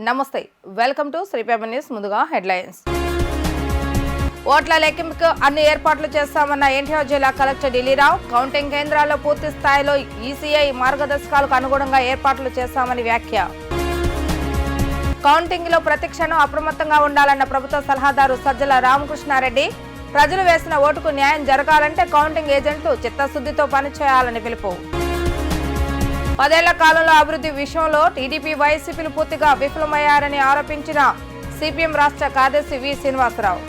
నమస్తే, welcome to శ్రీపేమ news. ముందుగా headlines. ఓట్ల లెక్కింపుకు అన్ని ఏర్పాట్లు చేస్తామన్న ఎన్టీఆర్ జిల్లా కలెక్టర్ ఢిల్లీరావు. కౌంటింగ్ కేంద్రాల్లో పూర్తి స్థాయిలో ఈసీఐ మార్గదర్శకాలకు అనుగుణంగా ఏర్పాట్లు చేస్తామని వ్యాఖ్య. కౌంటింగ్ లో ప్రతి క్షణం అప్రమత్తంగా ఉండాలన్న ప్రభుత్వ సలహాదారు సజ్జల రామకృష్ణారెడ్డి. ప్రజలు వేసిన ఓటుకు న్యాయం జరగాలంటే కౌంటింగ్ ఏజెంట్లు చిత్తశుద్ధితో పనిచేయాలని పిలుపు. 10 ఏళ్ల కాలంలో అభివృద్ధి విషయంలో టీడీపీ వైసీపీలు పూర్తిగా విఫలమయ్యారని ఆరోపించిన సిపిఎం రాష్ట్ర కార్యదర్శి వి శ్రీనివాసరావు.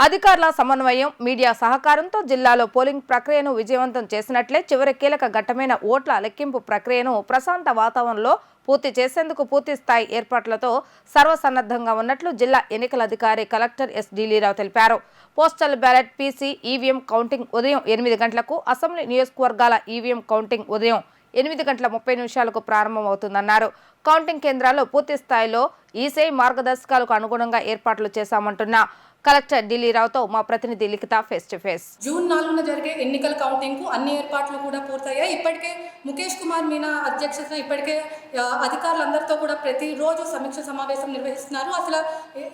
అధికారుల సమన్వయం, మీడియా సహకారంతో జిల్లాలో పోలింగ్ ప్రక్రియను విజయవంతం చేసినట్లే చివరి కీలక ఘట్టమైన ఓట్ల లెక్కింపు ప్రక్రియను ప్రశాంత వాతావరణంలో పూర్తి చేసేందుకు పూర్తి స్థాయి ఏర్పాట్లతో సర్వసన్నద్ధంగా ఉన్నట్లు జిల్లా ఎన్నికల అధికారి కలెక్టర్ ఎస్ ఢిల్లీరావు తెలిపారు. Postal ballot PC EVM counting ఉదయం 8 గంటలకు, అసెంబ్లీ నియోజకవర్గాల ఈవీఎం కౌంటింగ్ ఉదయం 8:30 ప్రారంభమవుతుందన్నారు. కౌంటింగ్ కేంద్రాల్లో పూర్తి స్థాయిలో ఈసీఐ మార్గదర్శకాలకు అనుగుణంగా ఏర్పాట్లు చేశామంటున్న కలెక్టర్ ఢిల్లీరావుతో మా ప్రతినిధి లిఖిత ఫేస్ టు ఫేస్. జూన్ 4న జరిగే ఎన్నికల కౌంటింగ్కు అన్ని ఏర్పాట్లు కూడా పూర్తయ్యాయి. ఇప్పటికే ముఖేష్ కుమార్ మీనా అధ్యక్షతన ఇప్పటికే అధికారులందరితో కూడా ప్రతిరోజు సమీక్ష సమావేశం నిర్వహిస్తున్నారు. అసలు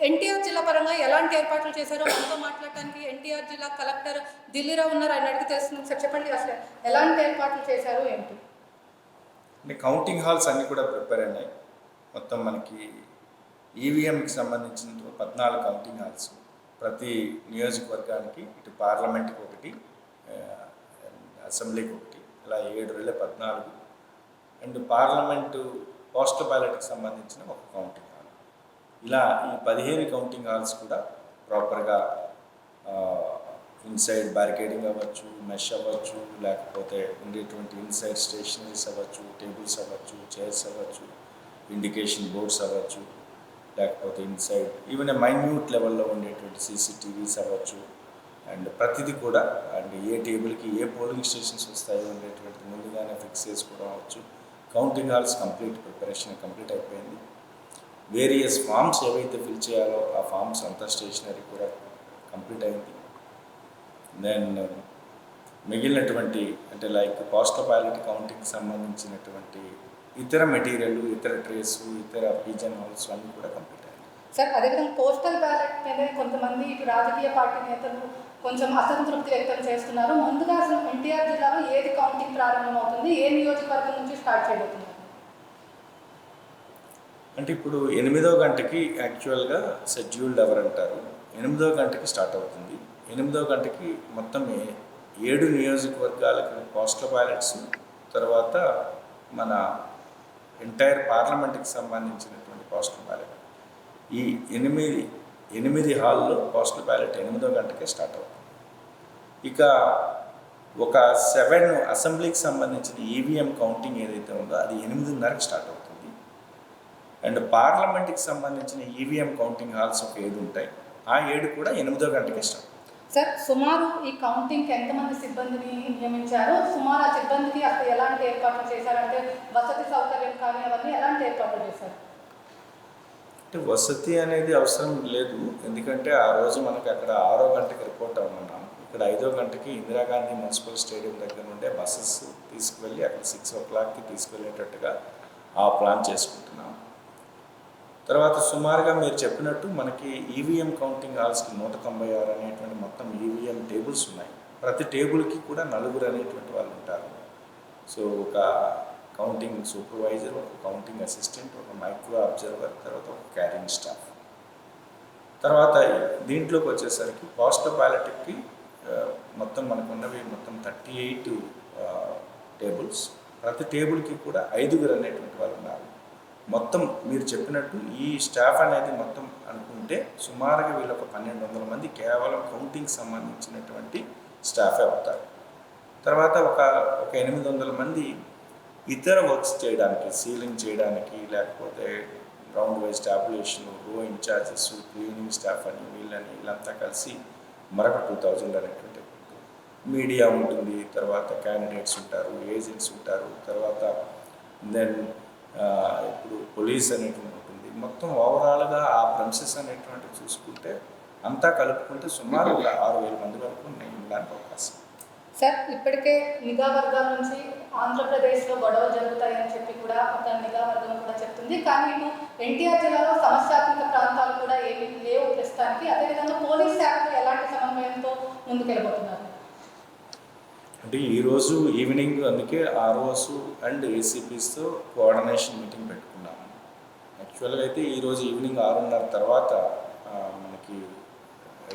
ఎన్టీఆర్ జిల్లా పరంగా ఎలాంటి ఏర్పాట్లు చేశారో మనతో మాట్లాడటానికి ఎన్టీఆర్ జిల్లా కలెక్టర్ ఢిల్లీరావు ఉన్నారు. ఆయన అడిగి తెలుస్తుంది. సార్ చెప్పండి, అసలు ఎలాంటి ఏర్పాట్లు చేశారు ఏంటి? కౌంటింగ్ హాల్స్ అన్నీ కూడా ప్రిపేర్ అయినాయి. మొత్తం మనకి ఈవీఎంకి సంబంధించిన 14 కౌంటింగ్ హాల్స్ ప్రతి నియోజకవర్గానికి, ఇటు పార్లమెంట్కి ఒకటి, అసెంబ్లీకి ఒకటి, ఇలా 7/14. అండ్ పార్లమెంటు పోస్టల్ బ్యాలెట్కి సంబంధించిన ఒక కౌంటింగ్ హాల్. ఇలా ఈ 15 కౌంటింగ్ హాల్స్ కూడా ప్రాపర్గా ఇన్సైడ్ బ్యారికేడింగ్ అవ్వచ్చు, మెష్ అవ్వచ్చు, లేకపోతే ఉండేటువంటి ఇన్సైడ్ స్టేషనరీస్ అవ్వచ్చు, టేబుల్స్ అవ్వచ్చు, చైర్స్ అవ్వచ్చు, ఇండికేషన్ బోర్డ్స్ అవ్వచ్చు, లేకపోతే ఇన్సైడ్ ఈవెన్ మైన్యూట్ లెవెల్లో ఉండేటువంటి సీసీటీవీస్ అవ్వచ్చు. అండ్ ప్రతిదీ కూడా అండ్ ఏ టేబుల్కి ఏ పోలింగ్ స్టేషన్స్ వస్తాయో ఉండేటువంటి ముందుగానే ఫిక్స్ చేసుకోవడం అవ్వచ్చు. కౌంటింగ్ హాల్స్ ప్రిపరేషన్ కంప్లీట్ అయిపోయింది. వేరియస్ ఫామ్స్ ఏవైతే ఫిల్ చేయాలో ఆ ఫామ్స్ అంతా స్టేషనరీ కూడా కంప్లీట్ అయింది. దెన్ మిగిలినటువంటి అంటే లైక్ పోస్టల్ బ్యాలెట్ కౌంటింగ్కి సంబంధించినటువంటి ఇతర మెటీరియల్, ఇతర ట్రేస్, ఇతర పీజన్ హాల్స్ అన్నీ కూడా కంప్లీట్ అయ్యాయి. సార్, అదేవిధంగా పోస్టల్ బ్యాలెట్ మీద కొంతమంది ఇటు రాజకీయ పార్టీ నేతలు కొంచెం అసంతృప్తి వ్యక్తం చేస్తున్నారు. ముందుగా అసలు ఎన్టీఆర్ జిల్లాలో ఏది కౌంటింగ్ ప్రారంభమవుతుంది, ఏ నియోజకవర్గం నుంచి స్టార్ట్ చేయబోతున్నారు? అంటే ఇప్పుడు 8వ గంటకి యాక్చువల్గా షెడ్యూల్డ్ అవర్ అంటారు. 8వ గంటకి స్టార్ట్ అవుతుంది. 8వ గంటకి మొత్తం 7 నియోజకవర్గాలకు పోస్టల్ బ్యాలెట్స్, తర్వాత మన ఎంటైర్ పార్లమెంట్కి సంబంధించినటువంటి పోస్టల్ బ్యాలెట్, ఈ 8 హాల్లో పోస్టల్ బ్యాలెట్ 8వ గంటకే స్టార్ట్ అవుతుంది. ఇక ఒక 7 అసెంబ్లీకి సంబంధించిన ఈవీఎం కౌంటింగ్ ఏదైతే ఉందో అది 8:30కి స్టార్ట్ అవుతుంది. అండ్ పార్లమెంట్కి సంబంధించిన ఈవీఎం కౌంటింగ్ హాల్స్ ఒక 7 ఉంటాయి. ఆ 7 కూడా 8వ గంటకే స్టార్ట్. సార్, సుమారు ఈ కౌంటింగ్కి ఎంతమంది సిబ్బందిని నియమించారు? సుమారు ఆ సిబ్బందికి అసలు ఎలాంటి ఏర్పాట్లు చేశారంటే వసతి సౌకర్యం కానీ అవన్నీ ఎలాంటి ఏర్పాట్లు చేశారు? అంటే వసతి అనేది అవసరం లేదు, ఎందుకంటే ఆ రోజు మనకి అక్కడ 6వ గంటకి రిపోర్ట్ అవ్వమన్నాం. ఇక్కడ 5వ గంటకి ఇందిరాగాంధీ మున్సిపల్ స్టేడియం దగ్గర నుండే బస్సెస్ తీసుకువెళ్ళి అక్కడ 6 o'clockకి తీసుకువెళ్ళేటట్టుగా ఆ ప్లాన్ చేసుకుంటున్నాం. తర్వాత సుమారుగా మీరు చెప్పినట్టు మనకి ఈవీఎం కౌంటింగ్ హాల్స్కి 196 అనేటువంటి మొత్తం ఈవీఎం టేబుల్స్ ఉన్నాయి. ప్రతి టేబుల్కి కూడా 4 అనేటువంటి వాళ్ళు ఉంటారు. సో ఒక కౌంటింగ్ సూపర్వైజర్, ఒక కౌంటింగ్ అసిస్టెంట్, ఒక మైక్రో అబ్జర్వర్, తర్వాత ఒక క్యారింగ్ స్టాఫ్. తర్వాత దీంట్లోకి వచ్చేసరికి పోస్టల్ బ్యాలెట్కి మొత్తం మనకు ఉన్నవి మొత్తం 38 టేబుల్స్. ప్రతి టేబుల్కి కూడా 5 అనేటువంటి వాళ్ళు ఉన్నారు. మొత్తం మీరు చెప్పినట్టు ఈ స్టాఫ్ అనేది మొత్తం అనుకుంటే సుమారుగా వీళ్ళు ఒక 1200 మంది కేవలం కౌంటింగ్కి సంబంధించినటువంటి స్టాఫే అవుతారు. తర్వాత ఒక 800 మంది ఇతర వర్క్స్ చేయడానికి, సీలింగ్ చేయడానికి, లేకపోతే గ్రౌండ్ వైజ్ టాబ్యులేషన్, రో ఇన్ఛార్జెస్, క్లీనింగ్ స్టాఫ్ అని వీళ్ళంతా కలిసి మరొక 2000 అనేటువంటి మీడియా ఉంటుంది. తర్వాత క్యాండిడేట్స్ ఉంటారు, ఏజెంట్స్ ఉంటారు, తర్వాత దెన్ ఇప్పుడు పోలీస్ అనేటువంటి ఉంటుంది. మొత్తం ఓవరాల్గా ఆ ప్రెమిసెస్ అనేటువంటి చూసుకుంటే అంతా కలుపుకుంటే సుమారు 6000 మంది వరకు ఉండడానికి అవకాశం. సార్ ఇప్పటికే నిఘా వర్గాల నుంచి ఆంధ్రప్రదేశ్లో గొడవలు జరుగుతాయని చెప్పి కూడా ఒక నిఘా వర్గం కూడా చెప్తుంది. కానీ ఇటు ఎన్టీఆర్ జిల్లాలో సమస్యాత్మక ప్రాంతాలు కూడా ఏమీ లేవు ప్రస్తుతానికి. అదేవిధంగా పోలీస్ శాఖలో ఎలాంటి సమన్వయంతో ముందుకెళ్ళబోతున్నారు? అంటే ఈరోజు ఈవినింగ్ అందుకే ఆర్ఓస్ అండ్ ఏసీపీస్తో కోఆర్డినేషన్ మీటింగ్ పెట్టుకున్నాము. యాక్చువల్గా అయితే ఈరోజు ఈవినింగ్ 6:30 తర్వాత మనకి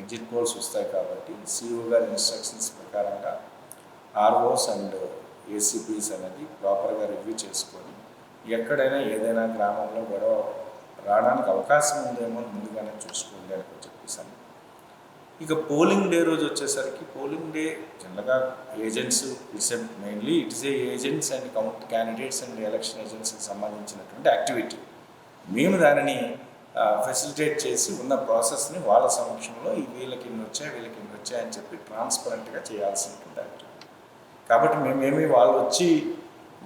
ఎగ్జిట్ పోల్స్ వస్తాయి కాబట్టి సిఇఓ గారి ఇన్స్ట్రక్షన్స్ ప్రకారంగా ఆర్ఓస్ అండ్ ఏసీపీస్ అనేది ప్రాపర్గా రివ్యూ చేసుకొని ఎక్కడైనా ఏదైనా గ్రామంలో గొడవ రావడానికి అవకాశం ఉందేమో ముందుగానే చూసుకోండి అని చెప్పేసాను. ఇక పోలింగ్ డే రోజు వచ్చేసరికి పోలింగ్ డే జనరల్గా agents it's agents and count candidates and election ఏజెంట్స్కి సంబంధించినటువంటి యాక్టివిటీ. మేము దానిని ఫెసిలిటేట్ చేసి ఉన్న ప్రాసెస్ని వాళ్ళ సమక్షంలో వీళ్ళకి ఇన్ని వచ్చాయి అని చెప్పి ట్రాన్స్పరెంట్గా చేయాల్సి ఉంటుంది యాక్టివిటీ. కాబట్టి మేమేమి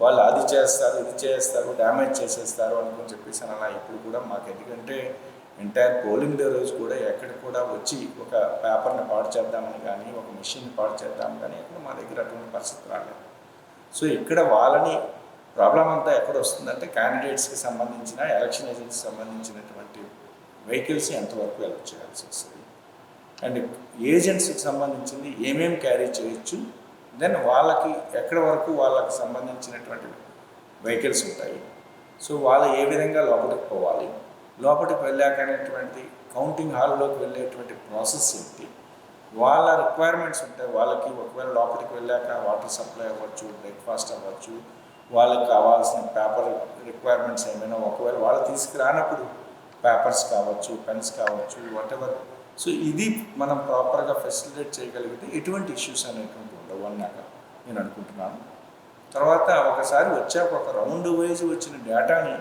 వాళ్ళు అది చేస్తారు ఇది చేస్తారు డ్యామేజ్ చేసేస్తారు అనుకుని చెప్పేసి అలా ఇప్పుడు కూడా మాకు ఎందుకంటే ఎంటైర్ పోలింగ్ డే రోజు కూడా ఎక్కడ కూడా వచ్చి ఒక పేపర్ని పాడు చేద్దామని కానీ ఒక మెషిన్ని పాడు చేద్దామని కానీ ఎక్కడ మా దగ్గర అటువంటి పరిస్థితి రాలేదు. సో ఇక్కడ వాళ్ళని ప్రాబ్లం అంతా ఎక్కడ వస్తుందంటే క్యాండిడేట్స్కి సంబంధించిన ఎలక్షన్ ఏజెంట్స్కి సంబంధించినటువంటి వెహికల్స్ ఎంతవరకు ఎలక్ట్ చేయాల్సి వస్తుంది అండ్ ఏజెంట్స్కి సంబంధించింది ఏమేమి క్యారీ చేయొచ్చు, దెన్ వాళ్ళకి ఎక్కడ వరకు వాళ్ళకి సంబంధించినటువంటి వెహికల్స్ ఉంటాయి. సో వాళ్ళు ఏ విధంగా లోపలికి పోవాలి, లోపలికి వెళ్ళాక అనేటువంటి కౌంటింగ్ హాల్లోకి వెళ్ళేటువంటి ప్రాసెస్ ఏంటి, వాళ్ళ రిక్వైర్మెంట్స్ ఉంటాయి. వాళ్ళకి ఒకవేళ లోపలికి వెళ్ళాక వాటర్ సప్లై అవ్వచ్చు, బ్రేక్ఫాస్ట్ అవ్వచ్చు, వాళ్ళకి కావాల్సిన పేపర్ రిక్వైర్మెంట్స్ ఏమైనా ఒకవేళ వాళ్ళు తీసుకురానప్పుడు పేపర్స్ కావచ్చు, పెన్స్ కావచ్చు, వాటెవర్. సో ఇది మనం ప్రాపర్గా ఫెసిలిటేట్ చేయగలిగితే ఎటువంటి ఇష్యూస్ అనేటువంటి ఉండవు అన్నాక నేను అనుకుంటున్నాను. తర్వాత ఒకసారి వచ్చాక ఒక రౌండ్ వైజ్ వచ్చిన డేటాని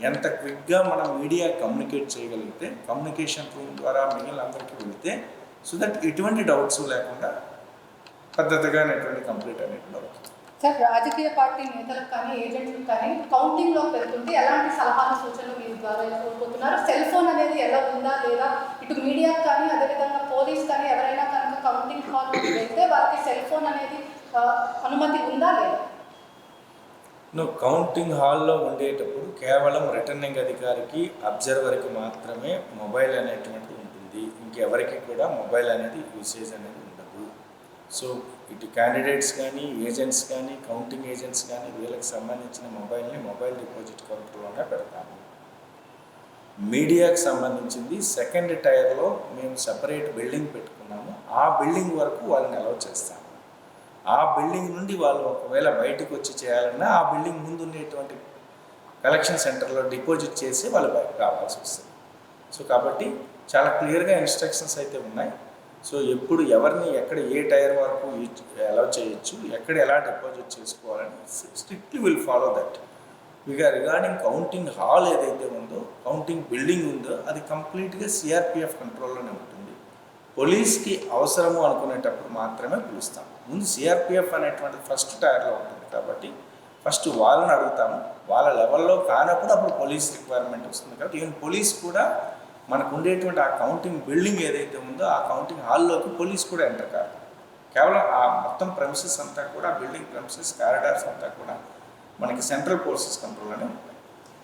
ఎంత క్విక్గా మనం మీడియా కమ్యూనికేట్ చేయగలిగితే, కమ్యూనికేషన్ రూమ్ ద్వారా మిగిలిన అందరికీ వెళితే, సో దట్ ఎటువంటి డౌట్స్ లేకుండా పద్ధతిగా అనేటువంటి కంప్లీట్ అనేటువంటి అవుతుంది. సార్ రాజకీయ పార్టీ నేతలకు కానీ ఏజెంట్లకు కానీ కౌంటింగ్లోకి వెళ్తుంటే ఎలాంటి సలహాలు సూచనలు మీరు ద్వారా కోరుకుంటున్నారు? సెల్ ఫోన్ అనేది ఎలా ఉందా లేదా, ఇటు మీడియా కానీ అదేవిధంగా పోలీస్ కానీ ఎవరైనా కనుక కౌంటింగ్ హాల్లోకి వెళ్తే వాళ్ళకి సెల్ ఫోన్ అనేది అనుమతి ఉందా లేదా? కౌంటింగ్ హాల్లో ఉండేటప్పుడు కేవలం రిటర్నింగ్ అధికారికి అబ్జర్వర్కి మాత్రమే మొబైల్ అనేటువంటిది ఉంటుంది. ఇంకెవరికి కూడా మొబైల్ అనేది యూసేజ్ అనేది ఉండదు. సో ఇటు క్యాండిడేట్స్ కానీ ఏజెంట్స్ కానీ కౌంటింగ్ ఏజెంట్స్ కానీ వీళ్ళకి సంబంధించిన మొబైల్ డిపాజిట్ కౌంటర్లోనే పెడతాము. మీడియాకి సంబంధించింది సెకండ్ టైర్లో మేము సపరేట్ బిల్డింగ్ పెట్టుకున్నాము. ఆ బిల్డింగ్ వరకు వాళ్ళని అలౌ చేస్తాము. ఆ బిల్డింగ్ నుండి వాళ్ళు ఒకవేళ బయటకు వచ్చి చేయాలన్నా ఆ బిల్డింగ్ ముందు ఉండేటువంటి కలెక్షన్ సెంటర్లో డిపాజిట్ చేసి వాళ్ళు బయటకు రావాల్సి వస్తుంది. సో కాబట్టి చాలా క్లియర్గా ఇన్స్ట్రక్షన్స్ అయితే ఉన్నాయి. సో ఎప్పుడు ఎవరిని ఎక్కడ ఏ టైర్ వరకు అలౌ చేయొచ్చు, ఎక్కడ ఎలా డిపాజిట్ చేసుకోవాలని స్ట్రిక్ట్లీ విల్ ఫాలో దట్. ఇక రిగార్డింగ్ కౌంటింగ్ హాల్ ఏదైతే ఉందో, కౌంటింగ్ బిల్డింగ్ ఉందో అది కంప్లీట్గా సిఆర్పిఎఫ్ కంట్రోల్లోనే ఉంటుంది. పోలీస్కి అవసరము అనుకునేటప్పుడు మాత్రమే పిలుస్తాం. ముందు సిఆర్పిఎఫ్ అనేటువంటి ఫస్ట్ టైర్లో ఉంటుంది కాబట్టి ఫస్ట్ వాళ్ళని అడుగుతాము. వాళ్ళ లెవెల్లో కానప్పుడు అప్పుడు పోలీస్ రిక్వైర్మెంట్ వస్తుంది. కాబట్టి ఈవెన్ పోలీస్ కూడా మనకు ఉండేటువంటి ఆ కౌంటింగ్ బిల్డింగ్ ఏదైతే ఉందో ఆ కౌంటింగ్ హాల్లోకి పోలీస్ కూడా ఎంటర్ కాదు. కేవలం ఆ మొత్తం ప్రెమిసెస్ అంతా కూడా బిల్డింగ్ ప్రెమిసెస్ కారిడార్స్ అంతా కూడా మనకి సెంట్రల్ ఫోర్సెస్ కంట్రోల్లోనే ఉంటాయి.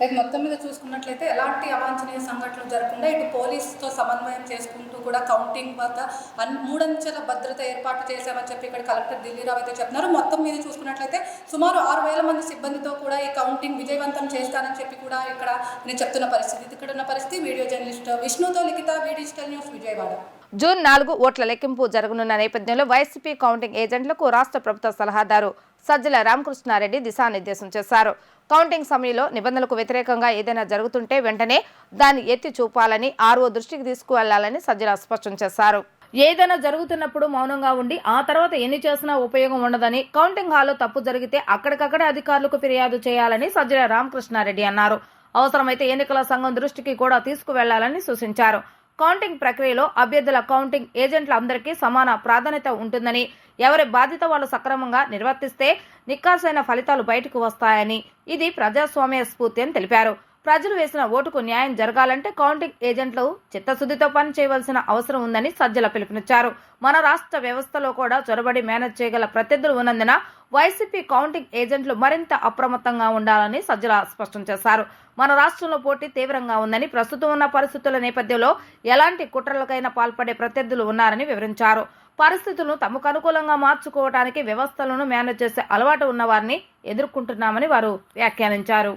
అయితే మొత్తం మీద చూసుకున్నట్లయితే ఎలాంటి అవాంఛనీయ సంఘటనలు జరగకుండా ఇటు పోలీసుతో సమన్వయం చేసుకుంటూ కూడా కౌంటింగ్ వద్ద 3 అంచెల భద్రత ఏర్పాటు చేశామని చెప్పి ఇక్కడ కలెక్టర్ ఢిల్లీరావు అయితే చెప్తున్నారు. మొత్తం మీద చూసుకున్నట్లయితే సుమారు 6,000 మంది సిబ్బందితో కూడా ఈ కౌంటింగ్ విజయవంతం చేస్తానని చెప్పి కూడా ఇక్కడ నేను చెప్తున్న పరిస్థితి. ఇక్కడ ఉన్న పరిస్థితి. వీడియో జర్నలిస్ట్ విష్ణుతో Likhita, digital news, Vijayawada. June 4 ఓట్ల లెక్కింపు జరగనున్న నేపథ్యంలో వైసీపీ కౌంటింగ్ ఏజెంట్లకు రాష్ట్ర ప్రభుత్వ సలహాదారు సజ్జల రామకృష్ణారెడ్డి దిశానిర్దేశం చేశారు. కౌంటింగ్ సమయంలో నిబంధనలకు వ్యతిరేకంగా ఏదైనా జరుగుతుంటే వెంటనే దాన్ని ఎత్తి చూపాలని, ఆర్ఓ దృష్టికి తీసుకువెళ్లాలని సజ్జల స్పష్టం చేశారు. ఏదైనా జరుగుతున్నప్పుడు మౌనంగా ఉండి ఆ తర్వాత ఎన్ని చేసినా ఉపయోగం ఉండదని, కౌంటింగ్ హాల్లో తప్పు జరిగితే అక్కడికక్కడే అధికారులకు ఫిర్యాదు చేయాలని సజ్జల రామకృష్ణారెడ్డి అన్నారు. అవసరమైతే ఎన్నికల సంఘం దృష్టికి కూడా తీసుకువెళ్లాలని సూచించారు. కౌంటింగ్ ప్రక్రియలో అభ్యర్థుల కౌంటింగ్ ఏజెంట్లందరికీ సమాన ప్రాధాన్యత ఉంటుందని, ఎవరి బాధ్యత వాళ్ళు సక్రమంగా నిర్వర్తిస్తే నిక్కార్సైన ఫలితాలు బయటకు వస్తాయని, ఇది ప్రజాస్వామ్య స్ఫూర్తి అని తెలిపారు. ప్రజలు వేసిన ఓటుకు న్యాయం జరగాలంటే కౌంటింగ్ ఏజెంట్లు చిత్తశుద్ధితో పని చేయవలసిన అవసరం ఉందని సజ్జల పిలుపునిచ్చారు. మన రాష్ట్ర వ్యవస్థలో కూడా చొరబడి మేనేజ్ చేయగల ప్రత్యర్థులు ఉన్నందున వైసీపీ కౌంటింగ్ ఏజెంట్లు మరింత అప్రమత్తంగా ఉండాలని సజ్జల స్పష్టం చేశారు. మన రాష్ట్రంలో పోటీ తీవ్రంగా ఉందని, ప్రస్తుతం ఉన్న పరిస్థితుల నేపథ్యంలో ఎలాంటి కుట్రలకైనా పాల్పడే ప్రత్యర్థులు ఉన్నారని వివరించారు. పరిస్థితులను తమకు అనుకూలంగా మార్చుకోవడానికి వ్యవస్థలను మేనేజ్ చేసే అలవాటు ఉన్న వారిని ఎదుర్కొంటున్నామని వారు వ్యాఖ్యానించారు.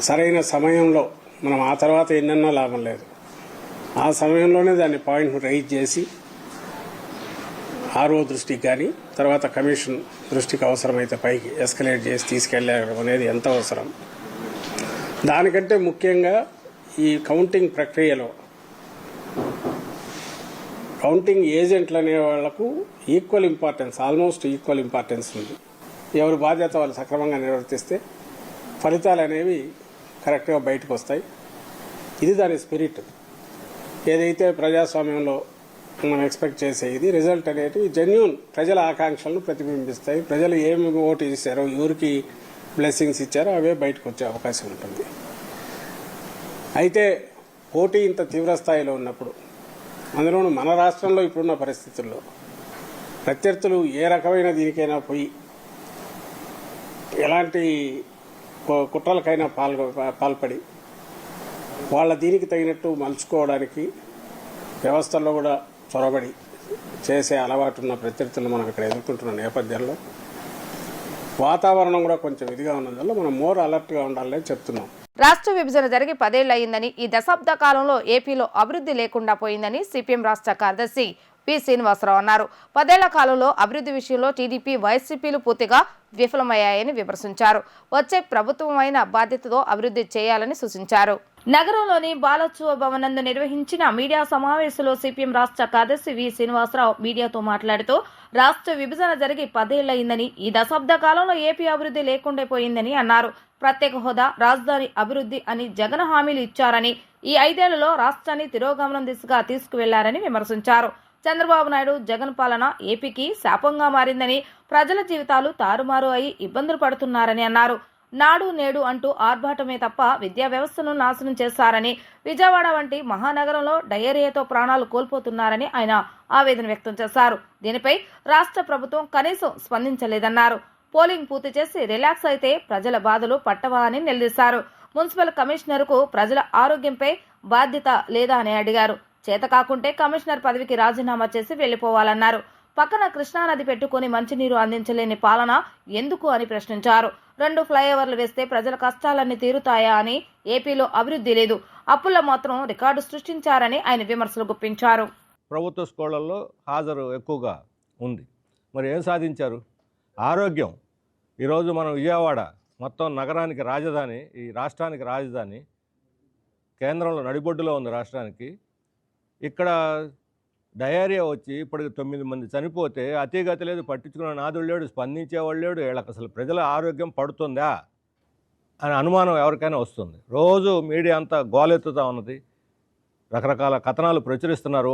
సరైన సమయంలో మనం ఆ తర్వాత ఎన్నెన్నో లాభం లేదు. ఆ సమయంలోనే దాన్ని పాయింట్ రైజ్ చేసి ఆర్ఓ దృష్టికి కానీ తర్వాత కమిషన్ దృష్టికి అవసరమైతే పైకి ఎస్కలేట్ చేసి తీసుకెళ్ళడం అనేది ఎంత అవసరం. దానికంటే ముఖ్యంగా ఈ కౌంటింగ్ ప్రక్రియలో కౌంటింగ్ ఏజెంట్లు అనే వాళ్లకు equal importance, almost equal importance ఉంది. ఎవరి బాధ్యత వాళ్ళు సక్రమంగా నిర్వర్తిస్తే ఫలితాలు అనేవి కరెక్ట్గా బయటకు వస్తాయి. ఇది దాని స్పిరిట్. ఏదైతే ప్రజాస్వామ్యంలో మనం ఎక్స్పెక్ట్ చేసే ఇది రిజల్ట్ అనేవి జెన్యూన్ ప్రజల ఆకాంక్షలను ప్రతిబింబిస్తాయి. ప్రజలు ఏమి ఓటు చేశారో, ఎవరికి బ్లెస్సింగ్స్ ఇచ్చారో అవే బయటకు వచ్చే అవకాశం ఉంటుంది. అయితే పోటీ ఇంత తీవ్ర స్థాయిలో ఉన్నప్పుడు, అందులోనూ మన రాష్ట్రంలో ఇప్పుడున్న పరిస్థితుల్లో ప్రత్యర్థులు ఏ రకమైన దీనికైనా పోయి ఎలాంటి కుట్రలకైనా పాల్పడి వాళ్ళ దీనికి తగినట్టు మలుచుకోవడానికి వ్యవస్థల్లో కూడా చొరబడి చేసే అలవాటున్న ప్రత్యర్థులను మనం ఇక్కడ ఎదుర్కొంటున్న నేపథ్యంలో వాతావరణం కూడా కొంచెం ఇదిగా ఉన్నందువల్ల మనం మోర్ అలర్ట్గా ఉండాలని చెప్తున్నాం. రాష్ట్ర విభజన జరిగి 10 ఏళ్లు అయిందని, ఈ దశాబ్ద కాలంలో ఏపీలో అభివృద్ధి లేకుండా పోయిందని సిపిఎం రాష్ట్ర కార్యదర్శి పి శ్రీనివాసరావు అన్నారు. 10 ఏళ్ల కాలంలో అభివృద్ధి విషయంలో టీడీపీ, వైసీపీలు పూర్తిగా విఫలమయ్యాయని విమర్శించారు. వచ్చే ప్రభుత్వం అయిన బాధ్యతతో అభివృద్ధి చేయాలని సూచించారు. నగరంలోని బాలోత్సవ భవన్ నందు నిర్వహించిన మీడియా సమావేశంలో సిపిఎం రాష్ట్ర కార్యదర్శి వి శ్రీనివాసరావు మీడియాతో మాట్లాడుతూ, రాష్ట్ర విభజన జరిగి 10 ఏళ్లు అయిందని, ఈ దశాబ్ద కాలంలో ఏపీ అభివృద్ధి లేకుండా పోయిందని అన్నారు. ప్రత్యేక హోదా, రాజధాని అభివృద్ధి అని జగన్ హామీలు ఇచ్చారని, ఈ 5 ఏళ్లలో రాష్ట్రాన్ని తిరోగమనం దిశగా తీసుకువెళ్లారని విమర్శించారు. చంద్రబాబు నాయుడు జగన్ పాలన ఏపీకి శాపంగా మారిందని, ప్రజల జీవితాలు తారుమారు అయి ఇబ్బందులు పడుతున్నారని అన్నారు. నాడు నేడు అంటూ ఆర్భాటమే తప్ప విద్యా వ్యవస్థను నాశనం చేశారని, విజయవాడ వంటి మహానగరంలో డయేరియాతో ప్రాణాలు కోల్పోతున్నారని ఆయన ఆవేదన వ్యక్తం చేశారు. దీనిపై రాష్ట్ర ప్రభుత్వం కనీసం స్పందించలేదన్నారు. పోలింగ్ పూర్తి చేసి రిలాక్స్ అయితే ప్రజల బాధలు పట్టవా అని నిలదీశారు. మున్సిపల్ కమిషనర్కు ప్రజల ఆరోగ్యంపై బాధ్యత లేదా అని అడిగారు. చేత కాకుంటే కమిషనర్ పదవికి రాజీనామా చేసి వెళ్లిపోవాలన్నారు. పక్కన కృష్ణానది పెట్టుకుని మంచినీరు అందించలేని పాలన ఎందుకు అని ప్రశ్నించారు. 2 ఫ్లైఓవర్లు వేస్తే ప్రజల కష్టాలన్నీ తీరుతాయా అని, ఏపీలో అభివృద్ధి లేదు, అప్పుల్లో మాత్రం రికార్డు సృష్టించారని ఆయన విమర్శలు గుప్పించారు. ప్రభుత్వ స్కూళ్లలో హాజరు ఎక్కువగా ఉంది. మరి ఏం సాధించారు? ఆరోగ్యం. ఈరోజు మనం విజయవాడ మొత్తం నగరానికి రాజధాని, ఈ రాష్ట్రానికి రాజధాని, కేంద్రంలో నడిబొడ్డులో ఉంది రాష్ట్రానికి. ఇక్కడ డయేరియా వచ్చి ఇప్పటికి 9 మంది చనిపోతే అతిగతి లేదు, పట్టించుకునే నాదుడు లేడు, స్పందించేవాళ్ళు లేడు. వీళ్ళకి అసలు ప్రజల ఆరోగ్యం పడుతుందా అని అనుమానం ఎవరికైనా వస్తుంది. రోజు మీడియా అంతా గోలెత్తుతూ ఉన్నది, రకరకాల కథనాలు ప్రచురిస్తున్నారు,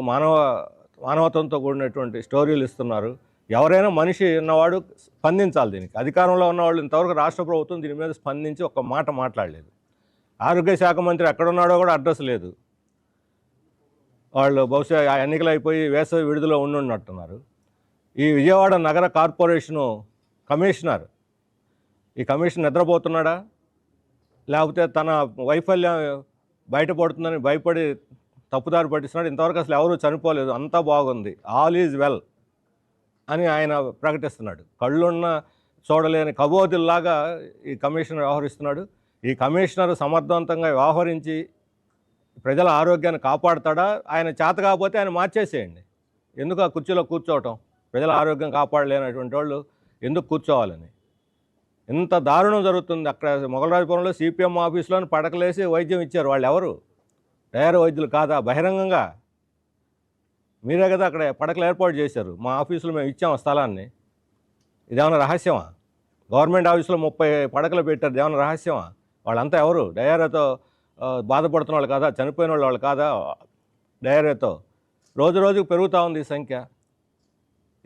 మానవత్వంతో కూడినటువంటి స్టోరీలు ఇస్తున్నారు. ఎవరైనా మనిషి ఉన్నవాడు స్పందించాలి. దీనికి అధికారంలో ఉన్నవాళ్ళు ఇంతవరకు రాష్ట్ర ప్రభుత్వం దీని మీద స్పందించి ఒక్క మాట మాట్లాడలేదు. ఆరోగ్య శాఖ మంత్రి ఎక్కడున్నాడో కూడా అడ్రస్ లేదు. వాళ్ళు బహుశా ఎన్నికలు అయిపోయి వేసవి విడుదల ఉండున్నట్టున్నారు. ఈ విజయవాడ నగర కార్పొరేషను కమిషనర్, ఈ కమిషన్ నిద్రపోతున్నాడా, లేకపోతే తన వైఫల్యం బయటపడుతుందని భయపడి తప్పుదారి పట్టిస్తున్నాడు? ఇంతవరకు అసలు ఎవరూ చనిపోలేదు, అంతా బాగుంది, ఆల్ ఈజ్ వెల్ అని ఆయన ప్రకటిస్తున్నాడు. కళ్ళున్న చూడలేని కబోతుల్లాగా ఈ కమిషనర్ వ్యవహరిస్తున్నాడు. ఈ కమిషనర్ సమర్థవంతంగా వ్యవహరించి ప్రజల ఆరోగ్యాన్ని కాపాడుతాడా? ఆయన చేత కాకపోతే ఆయన మార్చేసేయండి. ఎందుకు ఆ కుర్చీలో కూర్చోవటం? ప్రజల ఆరోగ్యం కాపాడలేనటువంటి వాళ్ళు ఎందుకు కూర్చోవాలని? ఇంత దారుణం జరుగుతుంది. అక్కడ మొగలరాజపురంలో సిపిఎం ఆఫీసులోని పడకలేసి వైద్యం ఇచ్చారు. వాళ్ళు ఎవరు? డయర్ వైద్యులు కాదా? బహిరంగంగా మీరే కదా అక్కడ పడకలు ఏర్పాటు చేశారు. మా ఆఫీసులో మేము ఇచ్చాము స్థలాన్ని. ఇదేమన్నా రహస్యమా? గవర్నమెంట్ ఆఫీసులో 30 పడకలు పెట్టారు, ఇదేమన్నా రహస్యమా? వాళ్ళంతా ఎవరు? డయేరియాతో బాధపడుతున్న వాళ్ళు కాదా? చనిపోయిన వాళ్ళు కాదా? డయేరియాతో రోజు రోజుకు పెరుగుతూ ఉంది ఈ సంఖ్య.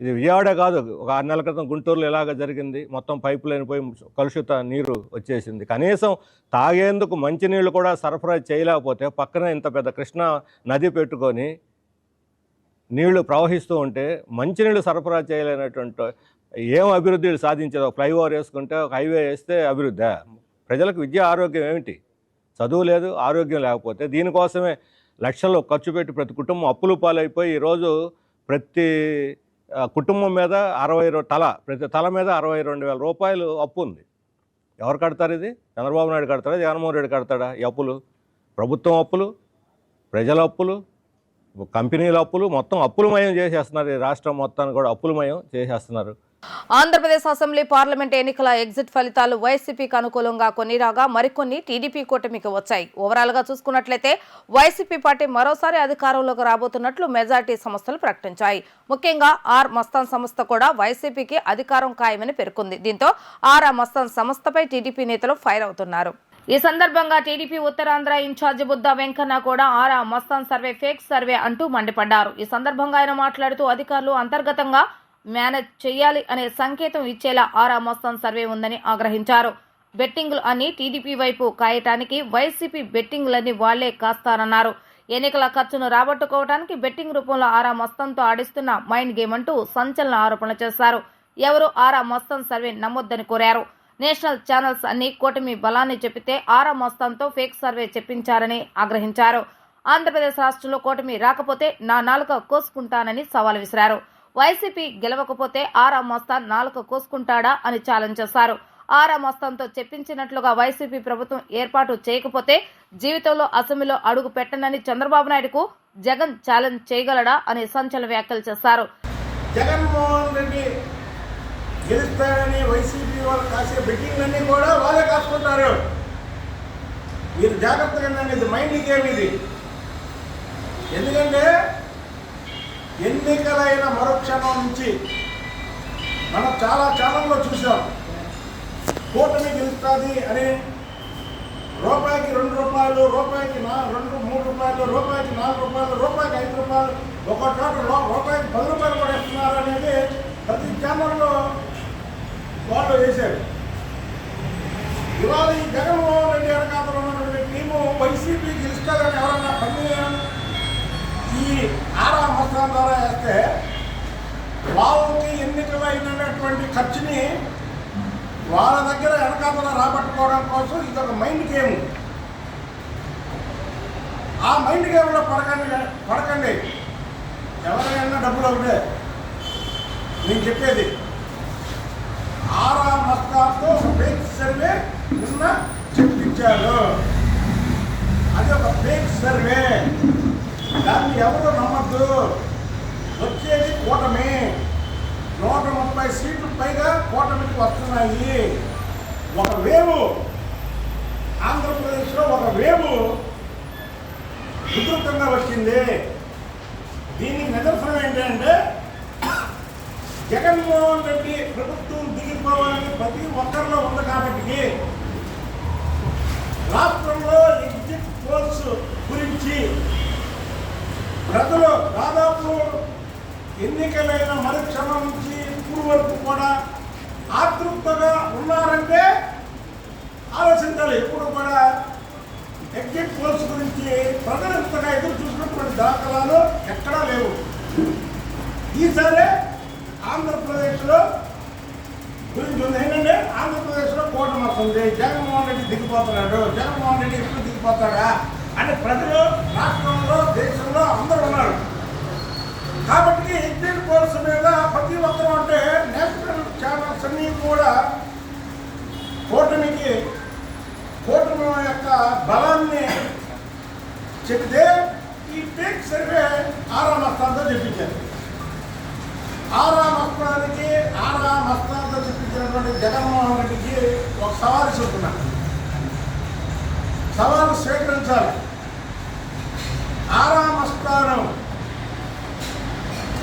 ఇది విజయవాడ కాదు, ఒక 6 నెలల క్రితం గుంటూరులో ఇలాగ జరిగింది. మొత్తం పైపు లైన్ పోయి కలుషిత నీరు వచ్చేసింది. కనీసం తాగేందుకు మంచినీళ్ళు కూడా సరఫరా చేయలేకపోతే పక్కన ఇంత పెద్ద కృష్ణా నది పెట్టుకొని నీళ్లు ప్రవహిస్తూ ఉంటే మంచినీళ్ళు సరఫరా చేయలేనటువంటి ఏం అభివృద్ధి సాధించేది? ఒక ఫ్లైఓవర్ వేసుకుంటే, ఒక హైవే వేస్తే అభివృద్ధి? ప్రజలకు విద్య ఆరోగ్యం ఏమిటి? చదువు లేదు, ఆరోగ్యం లేకపోతే దీనికోసమే లక్షలు ఖర్చు పెట్టి ప్రతి కుటుంబం అప్పులు పాలైపోయి ఈరోజు ప్రతి కుటుంబం మీద ప్రతి తల మీద 62,000 రూపాయలు అప్పు ఉంది. ఎవరు కడతారు ఇది? చంద్రబాబు నాయుడు కడతాడా? జగన్మోహన్ రెడ్డి కడతాడా ఈ అప్పులు? ప్రభుత్వం అప్పులు, ప్రజల అప్పులు, కంపెనీల అప్పులు, మొత్తం అప్పులమయం చేసేస్తున్నారు. ఈ రాష్ట్రం మొత్తాన్ని కూడా అప్పులమయం చేసేస్తున్నారు. ఆంధ్రప్రదేశ్ అసెంబ్లీ పార్లమెంట్ ఎన్నికల ఎగ్జిట్ ఫలితాలు వైసీపీకి అనుకూలంగా కొన్ని రాగా మరికొన్ని టీడీపీ కూటమికి వచ్చాయి. ఓవరాల్ గా చూసుకున్నట్లయితే వైసీపీ పార్టీ మరోసారి అధికారంలోకి రాబోతున్నట్లు మెజార్టీ సంస్థలు ప్రకటించాయి. ముఖ్యంగా ఆర్ మస్తాన్ సంస్థ కూడా వైసీపీకి అధికారం ఖాయమని పేర్కొంది. దీంతో ఆర్ మస్తాన్ సంస్థపై టీడీపీ నేతలు ఫైర్ అవుతున్నారు. ఈ సందర్భంగా టీడీపీ ఉత్తరాంధ్ర ఇన్ఛార్జి బుద్ధా వెంకన్న కూడా ఆరా మస్తాన్ సర్వే ఫేక్ సర్వే అంటూ మండిపడ్డారు. ఈ సందర్భంగా ఆయన మాట్లాడుతూ అధికారులు అంతర్గతంగా మేనేజ్ చేయాలి అనే సంకేతం ఇచ్చేలా ఆరా మస్తాన్ సర్వే ఉందని ఆగ్రహించారు. బెట్టింగ్లు అన్ని టీడీపీ వైపు కాయటానికి వైసీపీ బెట్టింగ్లన్నీ వాళ్లే కాస్తారన్నారు. ఎన్నికల ఖర్చును రాబట్టుకోవడానికి బెట్టింగ్ రూపంలో ఆరా మస్తాన్తో ఆడిస్తున్న మైండ్ గేమ్ అంటూ సంచలన ఆరోపణలు చేశారు. ఎవరు ఆరా మస్తాన్ సర్వే నమ్మొద్దని కోరారు. నేషనల్ ఛానల్స్ అన్ని కూటమి బలాన్ని చెప్పితే ఆరా మస్తాన్తో ఫేక్ సర్వే చెప్పించారని ఆగ్రహించారు. ఆంధ్రప్రదేశ్ రాష్ట్రంలో కూటమి రాకపోతే నా నాలుక కోసుకుంటానని సవాల్ విసిరారు. వైసీపీ గెలవకపోతే ఆరా మస్తాన్ నాలుక కోసుకుంటాడా అని ఛాలెంజ్ చేశారు. ఆరా మస్తాన్తో చెప్పించినట్లుగా వైసీపీ ప్రభుత్వం ఏర్పాటు చేయకపోతే జీవితంలో అసెంబ్లీలో అడుగు పెట్టనని చంద్రబాబు నాయుడుకు జగన్ ఛాలెంజ్ చేయగలడా అని సంచలన వ్యాఖ్యలు చేశారు. జగన్మోహన్ రెడ్డి గెలుస్తారని వైసీపీ వాళ్ళు కాసే బెట్టింగ్లన్నీ కూడా వాళ్ళే కాసుకుంటారు. మీరు జాగ్రత్తగా ఇది మైండ్ గేమ్ ఇది. ఎందుకంటే ఎన్నికలైన మరుక్షణం నుంచి మనం చాలా ఛానల్లో చూసాం. కూటమి గెలుస్తుంది అని రూపాయికి 2 రూపాయలు, రూపాయికి 3 రూపాయలు, రూపాయికి 4 రూపాయలు, రూపాయికి 5 రూపాయలు, ఒక చోట రూపాయికి 10 రూపాయలు కూడా ఇస్తున్నారు అనేది ప్రతి ఛానల్లో వాళ్ళు వేశారు. ఇవాళ ఈ జగన్మోహన్ రెడ్డి వెనకాతలో ఉన్నటువంటి టీము వైసీపీ గెలుస్తుందని ఎవరన్నా ఈ ఆరా మస్తాన్ ద్వారా వేస్తే వాళ్ళకి ఎన్నికలైనటువంటి ఖర్చుని వాళ్ళ దగ్గర వెనకాతలో రాబట్టుకోవడం కోసం ఇది ఒక మైండ్ గేమ్. ఆ మైండ్ గేమ్లో పడకండి. ఎవరైనా డబ్బులు ఒకటే నేను చెప్పేది. ఆరా మస్తాన్తో ఫేక్ సర్వే నిన్న చెప్పించారు. అది ఒక ఫేక్ సర్వే. దాన్ని ఎవరు నమ్మద్దు. వచ్చేది కూటమి. 130 సీట్లు పైగా కూటమికి వస్తున్నాయి. ఒక వేవు ఆంధ్రప్రదేశ్లో ఒక వేవు ఉధృతంగా వచ్చింది. దీనికి నిదర్శనం ఏంటంటే జగన్మోహన్ రెడ్డి ప్రభుత్వం దిగిపోవాలని ప్రతి ఒక్కరిలో ఉంది. కాబట్టి రాష్ట్రంలో ఎగ్జిట్ పోల్స్ గురించి ప్రజలు దాదాపు ఎన్నికలైన మరుక్షణం నుంచి ఇప్పుడు వరకు కూడా ఆతృతగా ఉన్నారంటే ఆలోచించాలి. ఎప్పుడు కూడా ఎగ్జిట్ పోల్స్ గురించి ప్రజలు ఇంతగా ఎదురు చూసినటువంటి దాఖలాలు ఎక్కడా లేవు. ఈసారి ఆంధ్రప్రదేశ్లో గురించి ఉంది ఏంటంటే ఆంధ్రప్రదేశ్లో కూటమి వస్తుంది. జగన్మోహన్ రెడ్డి దిగిపోతున్నాడు. జగన్మోహన్ రెడ్డి ఎప్పుడు దిగిపోతాడా అని ప్రజలు రాష్ట్రంలో దేశంలో అందరూ ఉన్నారు. కాబట్టి ఎగ్జిట్ పోల్స్ మీద ప్రతి ఒక్కరూ అంటే నేషనల్ ఛానల్స్ అన్నీ కూడా కూటమి యొక్క బలాన్ని చెబితే ఈ ఫేక్ సర్వే ఆరా మస్తాన్తో చెప్పించారు. ఆరా మస్తాన్తో చెప్పించినటువంటి జగన్మోహన్ రెడ్డికి ఒక సవాలు చెప్తున్నారు. సవాలు స్వీకరించాలి. ఆరా మస్తాన్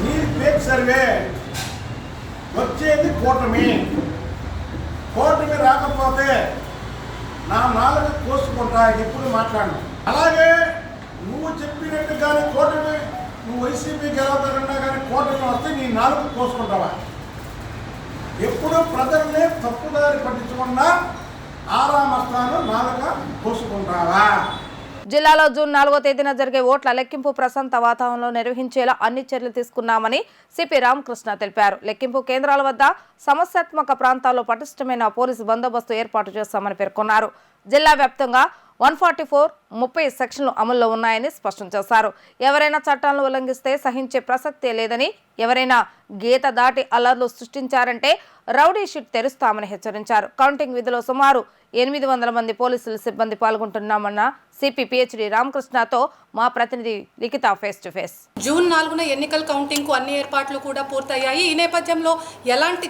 మీ ఫేక్ సర్వే వచ్చేది కూటమి రాకపోతే నా నాలుగు కోసుకుంటా. ఎప్పుడు మాట్లాడు. అలాగే నువ్వు చెప్పినట్టుగానే కూటమి నువ్వు వైసీపీ గెలవదన్నా కానీ కూటమి వస్తే నీ నాలుగు కోసుకుంటావా? ఎప్పుడూ ప్రజల్ని తప్పుదారి పట్టించకుండా ఆరామస్తాను నాలుక కోసుకుంటావా? జిల్లాలో జూన్ 4వ తేదీన జరిగే ఓట్ల లెక్కింపు ప్రశాంత వాతావరణంలో నిర్వహించేలా అన్ని చర్యలు తీసుకున్నామని సిపి రామకృష్ణ తెలిపారు. లెక్కింపు కేంద్రాల వద్ద సమస్యాత్మక ప్రాంతాల్లో పటిష్టమైన పోలీసు బందోబస్తు ఏర్పాటు చేస్తామని పేర్కొన్నారు. జిల్లా వ్యాప్తంగా 144 సెక్షన్లు అమల్లో ఉన్నాయని స్పష్టం చేశారు. ఎవరైనా చట్టాలను ఉల్లంఘిస్తే సహించే ప్రసక్తే లేదని, ఎవరైనా గీత దాటి అల్లర్లు సృష్టించారంటే రౌడీ షీట్ తెరుస్తామని హెచ్చరించారు. కౌంటింగ్ విధిలో సుమారు 800 మంది పోలీసులు సిబ్బంది పాల్గొంటున్నామన్న సిపి పిహెచ్డి రామకృష్ణతో మా ప్రతినిధి లిఖిత ఫేస్ టు ఫేస్. జూన్ 4న ఎన్నికల కౌంటింగ్కు అన్ని ఏర్పాట్లు కూడా పూర్తయ్యాయి. ఈ నేపథ్యంలో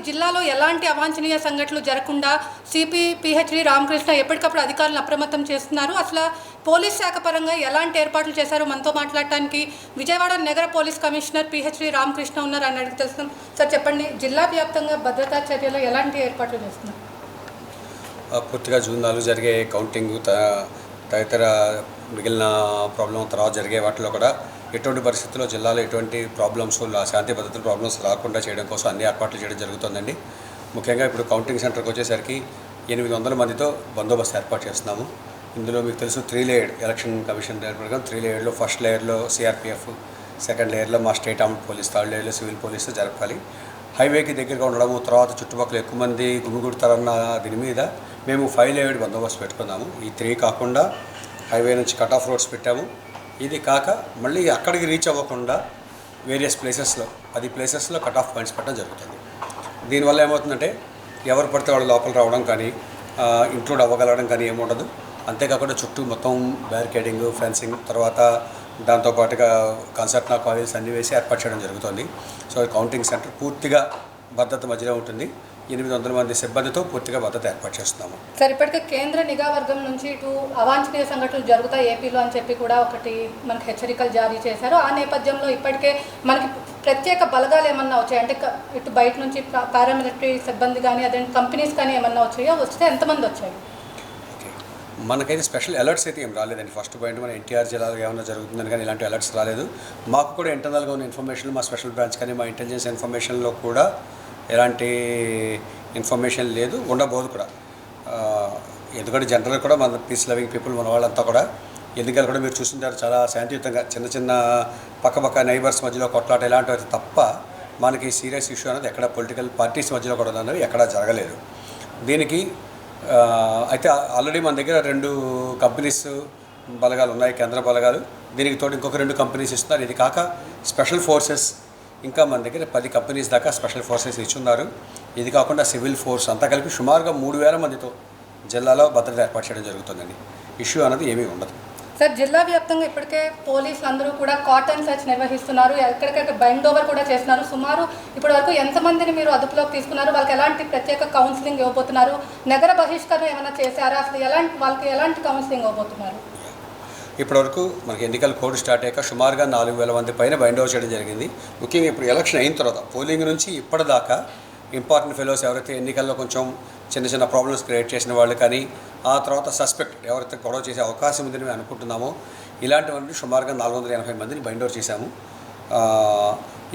జిల్లాలో ఎలాంటి అవాంఛనీయ సంఘటనలు జరగకుండా సిపి పిహెచ్డి రామకృష్ణ ఎప్పటికప్పుడు అధికారులను అప్రమత్తం చేస్తున్నారు. అసలు పోలీస్ శాఖ పరంగా ఎలాంటి ఏర్పాట్లు చేశారో మనతో మాట్లాడటానికి విజయవాడ నగర పోలీస్ కమిషనర్ పిహెచ్డి రామకృష్ణ ఉన్నారు అని అడిగి తెలుస్తాం. సార్ చెప్పండి, జిల్లా వ్యాప్తంగా భద్రతా చర్యలు ఎలాంటి ఏర్పాట్లు చేస్తున్నారు? పూర్తిగా జూన్ 4 జరిగే కౌంటింగ్ తదితర మిగిలిన ప్రాబ్లం తర్వాత జరిగే వాటిలో కూడా ఎటువంటి పరిస్థితుల్లో జిల్లాలో ఎటువంటి ప్రాబ్లమ్స్ శాంతి భద్రతల ప్రాబ్లమ్స్ రాకుండా చేయడం కోసం అన్ని ఏర్పాట్లు చేయడం జరుగుతుందండి. ముఖ్యంగా ఇప్పుడు కౌంటింగ్ సెంటర్కి వచ్చేసరికి 800 మందితో బందోబస్తు ఏర్పాటు చేస్తున్నాము. ఇందులో మీకు తెలుసు 3 లేయర్డ్ ఎలక్షన్ కమిషన్ ప్రకారం 3 లేయర్లో ఫస్ట్ లేయర్లో సిఆర్పిఎఫ్, సెకండ్ లేయర్లో మా స్టేట్ ఆర్మ్డ్ పోలీస్, థర్డ్ లేయర్లో సివిల్ పోలీసు జరపాలి. హైవేకి దగ్గరగా ఉండడము, తర్వాత చుట్టుపక్కల ఎక్కువ మంది గుమిగూడతారన్న దీని మీద మేము 5 లేయర్డ్ బందోబస్తు పెట్టుకున్నాము. ఈ 3 కాకుండా హైవే నుంచి కట్ ఆఫ్ రోడ్స్ పెట్టాము. ఇది కాక మళ్ళీ అక్కడికి రీచ్ అవ్వకుండా వేరియస్ ప్లేసెస్లో 10 ప్లేసెస్లో కట్ ఆఫ్ పాయింట్స్ పెట్టడం జరుగుతుంది. దీనివల్ల ఏమవుతుందంటే ఎవరు పడితే వాళ్ళు లోపల రావడం కానీ ఇంక్లూడ్ అవ్వగలగడం కానీ ఏముండదు. అంతేకాకుండా చుట్టూ మొత్తం బ్యారికేడింగ్, ఫెన్సింగ్, తర్వాత దాంతోపాటుగా కన్సర్ట్ కాలేజెస్ అన్నీ వేసి ఏర్పాటు చేయడం జరుగుతుంది. సో కౌంటింగ్ సెంటర్ పూర్తిగా భద్రత మధ్యలో ఉంటుంది. 800 మంది సిబ్బందితో పూర్తిగా భద్రత ఏర్పాటు చేస్తున్నాము. సార్, ఇప్పటికే కేంద్ర నిఘా వర్గం నుంచి ఇటు అవాంఛనీయ సంఘటనలు జరుగుతాయి ఏపీలో అని చెప్పి కూడా ఒకటి మనకి హెచ్చరికలు జారీ చేశారు. ఆ నేపథ్యంలో ఇప్పటికే మనకి ప్రత్యేక బలగాలు ఏమన్నా వచ్చాయి అంటే ఇటు బయట నుంచి పారామిలిటరీ సిబ్బంది కానీ అదే కంపెనీస్ కానీ ఏమన్నా వచ్చాయో, వస్తే ఎంతమంది వచ్చాయి? మనకైతే స్పెషల్ అలర్ట్స్ అయితే ఏం రాలేదండి. ఫస్ట్ పాయింట్ మన ఎన్టీఆర్ జిల్లాలో ఏమైనా జరుగుతుందని కానీ ఇలాంటి అలర్ట్స్ రాలేదు. మాకు కూడా ఇంటర్నల్గా ఉన్న ఇన్ఫర్మేషన్ మా స్పెషల్ బ్రాంచ్ కానీ మా ఇంటెలిజెన్స్ ఇన్ఫర్మేషన్లో కూడా ఎలాంటి ఇన్ఫర్మేషన్ లేదు, ఉండబోదు కూడా. ఎందుకంటే జనరల్గా కూడా మన పీస్ లవింగ్ పీపుల్ మన వాళ్ళంతా కూడా ఎన్నికలు కూడా మీరు చూస్తుంటారు చాలా శాంతియుతంగా, చిన్న చిన్న పక్క నైబర్స్ మధ్యలో కొట్లాట ఇలాంటివి తప్ప మనకి సీరియస్ ఇష్యూ అనేది ఎక్కడ పొలిటికల్ పార్టీస్ మధ్యలో కూడా అనేది ఎక్కడా జరగలేదు. దీనికి అయితే ఆల్రెడీ మన దగ్గర 2 కంపెనీస్ బలగాలు ఉన్నాయి, కేంద్ర బలగాలు. దీనికి తోడు ఇంకొక 2 కంపెనీస్ ఇస్తున్నారు. ఇది కాక స్పెషల్ ఫోర్సెస్ ఇంకా మన దగ్గర 10 కంపెనీస్ దాకా స్పెషల్ ఫోర్సెస్ ఇచ్చున్నారు. ఇది కాకుండా సివిల్ ఫోర్స్ అంతా కలిపి సుమారుగా 3000 మందితో జిల్లాలో భద్రత ఏర్పాటు చేయడం జరుగుతుందండి. ఇష్యూ అనేది ఏమీ ఉండదు. సార్, జిల్లా వ్యాప్తంగా ఇప్పటికే పోలీసులు అందరూ కూడా కాటన్ సర్చ్ నిర్వహిస్తున్నారు, ఎక్కడికక్కడ బైండ్ ఓవర్ కూడా చేస్తున్నారు. సుమారు ఇప్పటి వరకు ఎంతమందిని మీరు అదుపులోకి తీసుకున్నారు? వాళ్ళకి ఎలాంటి ప్రత్యేక కౌన్సిలింగ్ ఇవ్వబోతున్నారు? నగర బహిష్కరణ ఏమైనా చేశారా? అసలు వాళ్ళకి ఎలాంటి కౌన్సిలింగ్ ఇవ్వబోతున్నారు? ఇప్పటివరకు మనకి ఎన్నికల కోడ్ స్టార్ట్ అయ్యాక సుమారుగా 4000 మంది పైన బైండ్ ఓవర్ చేయడం జరిగింది. ముఖ్యంగా ఇప్పుడు ఎలక్షన్ అయిన తర్వాత పోలింగ్ నుంచి ఇప్పటిదాకా ఇంపార్టెంట్ ఫెలోస్ ఎవరైతే ఎన్నికల్లో కొంచెం చిన్న చిన్న ప్రాబ్లమ్స్ క్రియేట్ చేసిన వాళ్ళు కానీ, ఆ తర్వాత సస్పెక్ట్ ఎవరైతే గొడవ చేసే అవకాశం ఉందని మేము అనుకుంటున్నామో ఇలాంటివన్నీ సుమారుగా 480 మందిని బైండ్ ఓవర్ చేశాము.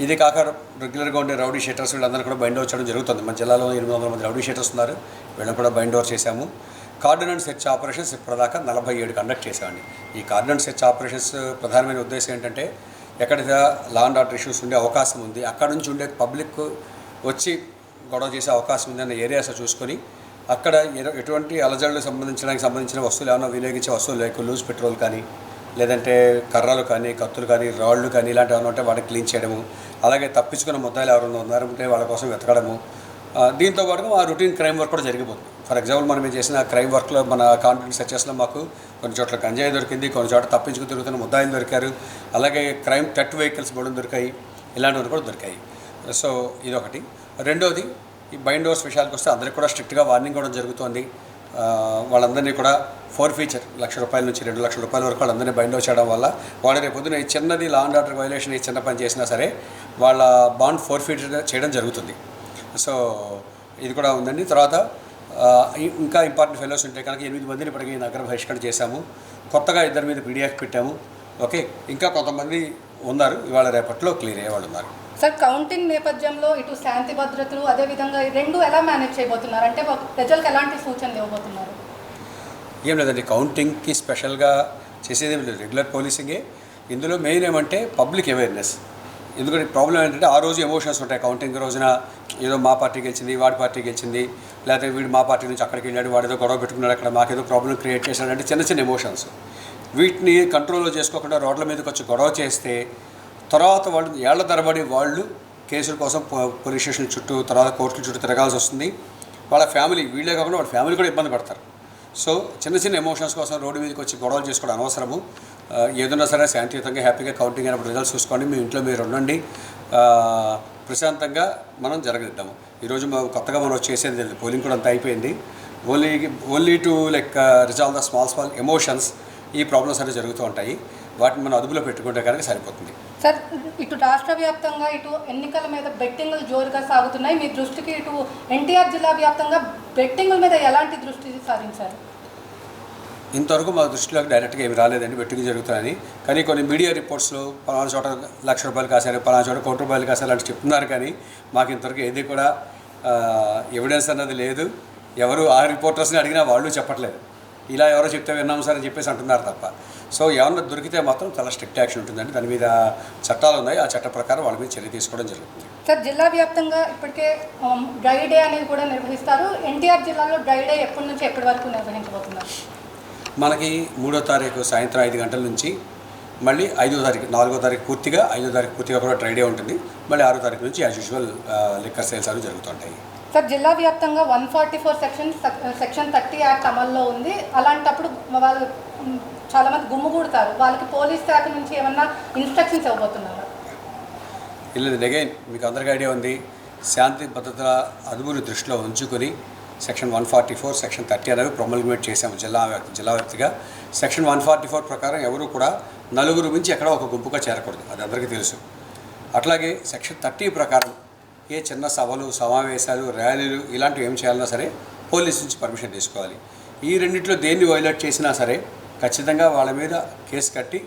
ఇది కాక రెగ్యులర్గా ఉండే రౌడీ షీటర్స్ వీళ్ళందరూ కూడా బైండ్ ఓవర్ చేయడం జరుగుతుంది. మన జిల్లాలో 800 మంది రౌడీ షీటర్స్ ఉన్నారు, వీళ్ళని కూడా బైండ్ ఓవర్ చేశాము. కార్డినెన్స్ సెర్చ్ ఆపరేషన్స్ ఇప్పటిదాకా 47 కండక్ట్ చేశామండి. ఈ కార్డినెన్స్ సెర్చ్ ఆపరేషన్స్ ప్రధానమైన ఉద్దేశం ఏంటంటే ఎక్కడైతే లా అండ్ ఆర్డర్ ఇష్యూస్ ఉండే అవకాశం ఉంది, అక్కడ నుంచి ఉండే పబ్లిక్ వచ్చి గొడవ చేసే అవకాశం ఉందన్న ఏరియాస్ చూసుకొని అక్కడ ఎటువంటి అలజడులకు సంబంధించిన వస్తువులు ఏమైనా వినియోగించే వస్తువులు లైక్ లూజ్ పెట్రోల్ కానీ, లేదంటే కర్రలు కానీ, కత్తులు కానీ, రాళ్ళు కానీ ఇలాంటివి ఏమైనా ఉంటే వాటిని క్లీన్ చేయడము, అలాగే తప్పించుకున్న ముద్దాయిలు ఎవరైనా ఉన్నారంటే వాళ్ళ కోసం వెతకడము. దీంతో పాటుగా మా రొటీన్ క్రైమ్ వర్క్ కూడా జరిగిపోతుంది. ఫర్ ఎగ్జాంపుల్ మనం చేసిన క్రైమ్ వర్క్లో మన కాంట్రాక్ట్ సెర్చెస్లో మాకు కొన్ని చోట్ల గంజాయి దొరికింది, కొన్ని చోట్ల తప్పించుకుని తిరుగుతున్న ముద్దాయిలు దొరికారు, అలాగే క్రైమ్ టెట్ వెహికల్స్ బోర్డు దొరికాయి, ఇలాంటివి కూడా దొరికాయి. సో ఇదొకటి. రెండోది, ఈ బైండ్ ఓవర్స్ విషయాలకు వస్తే అందరికీ కూడా స్ట్రిక్ట్గా వార్నింగ్ కూడా జరుగుతుంది. వాళ్ళందరినీ కూడా ఫోర్ఫీచర్ ₹1,00,000 నుంచి ₹2,00,000 వరకు వాళ్ళందరినీ బైండ్ ఓవర్ చేయడం వల్ల వాళ్ళు రేపు పొద్దున ఈ చిన్నది లా అండ్ ఆర్డర్ వైలేషన్ ఈ చిన్న పని చేసినా సరే వాళ్ళ బాండ్ ఫోర్ఫీచర్ చేయడం జరుగుతుంది. సో ఇది కూడా ఉందండి. తర్వాత ఇంకా ఇంపార్టెంట్ ఫెలోస్ ఉంటే కనుక 8 మందిని ఇప్పటికీ నగర బహిష్కరణ చేశాము. కొత్తగా 2 మీద పీడిఎఫ్ పెట్టాము. ఓకే, ఇంకా కొంతమంది ఉన్నారు. ఇవాళ రేపట్లో క్లియర్ అయ్యే వాళ్ళు ఉన్నారు. సార్, కౌంటింగ్ నేపథ్యంలో ఇటు శాంతి భద్రతలు అదేవిధంగా ఈ రెండు ఎలా మేనేజ్ చేయబోతున్నారు? అంటే ప్రజలకు ఎలాంటి సూచనలు ఇవ్వబోతున్నారు? ఏం లేదండి, కౌంటింగ్కి స్పెషల్గా చేసేది ఏం లేదు, రెగ్యులర్ పోలీసింగే. ఇందులో మెయిన్ ఏమంటే పబ్లిక్ అవేర్నెస్. ఎందుకంటే ప్రాబ్లం ఏంటంటే ఆ రోజు ఎమోషన్స్ ఉంటాయి. కౌంటింగ్ రోజున ఏదో మా పార్టీ గెలిచింది, వాడి పార్టీ గెలిచింది, లేకపోతే వీడు మా పార్టీ నుంచి అక్కడికి వెళ్ళాడు, వాడు ఏదో గొడవ పెట్టుకున్నాడు, అక్కడ మాకేదో ప్రాబ్లం క్రియేట్ చేశాడు, అంటే చిన్న చిన్న ఎమోషన్స్. వీటిని కంట్రోల్లో చేసుకోకుండా రోడ్ల మీదకి వచ్చి గొడవ చేస్తే తర్వాత వాళ్ళు ఏళ్ల తరబడి వాళ్ళు కేసుల కోసం పోలీస్ స్టేషన్ చుట్టూ, తర్వాత కోర్టుల చుట్టూ తిరగాల్సి వస్తుంది. వాళ్ళ ఫ్యామిలీ, వీళ్ళే కాకుండా వాళ్ళ ఫ్యామిలీ కూడా ఇబ్బంది పడతారు. సో చిన్న చిన్న ఎమోషన్స్ కోసం రోడ్డు మీదకి వచ్చి గొడవలు చేసుకోవడం అనవసరము. ఏదన్నా సరే శాంతియుతంగా హ్యాపీగా కౌంటింగ్ అయినప్పుడు రిజల్ట్స్ చూసుకోండి, మీ ఇంట్లో మీరు ఉండండి, ప్రశాంతంగా మనం జరగదిద్దాము. ఈరోజు కొత్తగా మనం చేసేది లేదు, పోలింగ్ కూడా అంతా అయిపోయింది. Only to like resolve the small emotions. ఈ ప్రాబ్లమ్స్ అనేవి జరుగుతూ ఉంటాయి, వాటిని మనం అదుపులో పెట్టుకుంటే కనుక సరిపోతుంది. సార్, ఇటు రాష్ట్ర వ్యాప్తంగా ఇటు ఎన్నికల మీద బెట్టింగ్లు జోరుగా సాగుతున్నాయి. మీ దృష్టికి ఇటు ఎన్టీఆర్ జిల్లా వ్యాప్తంగా బెట్టింగ్ల మీద ఎలాంటి దృష్టి సారించారు? ఇంతవరకు మా దృష్టిలోకి డైరెక్ట్గా ఏమి రాలేదండి బెట్టింగ్ జరుగుతాయని. కానీ కొన్ని మీడియా రిపోర్ట్స్లో పలానా చోట ₹1,00,000 కాశారు, పలానా చోట ₹1,00,00,000 కాశారు అని చెప్తున్నారు. కానీ మాకు ఇంతవరకు ఏది కూడా ఎవిడెన్స్ అన్నది లేదు. ఎవరు ఆ రిపోర్టర్స్ని అడిగినా వాళ్ళు చెప్పట్లేదు. ఇలా ఎవరో చెప్తే విన్నాం సార్ అని చెప్పేసి అంటున్నారు తప్ప. సో ఏమన్నా దొరికితే మాత్రం చాలా స్ట్రిక్ట్ యాక్షన్ ఉంటుందండి. దాని మీద చట్టాలు ఉన్నాయి, ఆ చట్ట ప్రకారం వాళ్ళ మీద చర్య తీసుకోవడం జరుగుతుంది. సార్, జిల్లా వ్యాప్తంగా ఇప్పటికే డ్రై డే అనేది కూడా నిర్వహిస్తారు. ఎన్టీఆర్ జిల్లాలో డ్రై డే ఎప్పటి నుంచి ఎప్పటి వరకు నిర్వహించబోతున్నారు? మనకి 3వ తారీఖు సాయంత్రం 5 గంటల నుంచి, మళ్ళీ 5వ తారీఖు 4వ తారీఖు పూర్తిగా, 5వ తారీఖు పూర్తిగా కూడా డ్రై డే ఉంటుంది. మళ్ళీ 6వ తారీఖు నుంచి యాజ్ యూజువల్ లిక్కర్ సేల్స్ అవి జరుగుతుంటాయి. సార్, జిల్లా వ్యాప్తంగా 144 సెక్షన్ 30 యాక్ట్ అమల్లో ఉంది. అలాంటప్పుడు వాళ్ళు చాలామంది గుమ్ముగూడతారు. వాళ్ళకి పోలీస్ శాఖ నుంచి ఏమన్నా ఇన్స్ట్రక్షన్స్ ఇవ్వబోతున్నారు? లేదు, అగైన్ మీకు అందరికీ ఐడియా ఉంది, శాంతి భద్రతల అదుపుని దృష్టిలో ఉంచుకొని సెక్షన్ 144, సెక్షన్ 30 అనేవి ప్రొమల్గేట్ చేశాము జిల్లా వ్యాప్తిగా. సెక్షన్ 144 ప్రకారం ఎవరు కూడా నలుగురు మించి ఎక్కడో ఒక గుంపుగా చేరకూడదు, అది అందరికీ తెలుసు. అట్లాగే సెక్షన్ 30 ప్రకారం ఏ చిన్న సభలు, సమావేశాలు, ర్యాలీలు ఇలాంటివి ఏం చేయాలన్నా సరే పోలీస్ నుంచి పర్మిషన్ తీసుకోవాలి. ఈ రెండింటిలో దేన్ని వైలేట్ చేసినా సరే ఖచ్చితంగా వాళ్ళ మీద కేసు కట్టి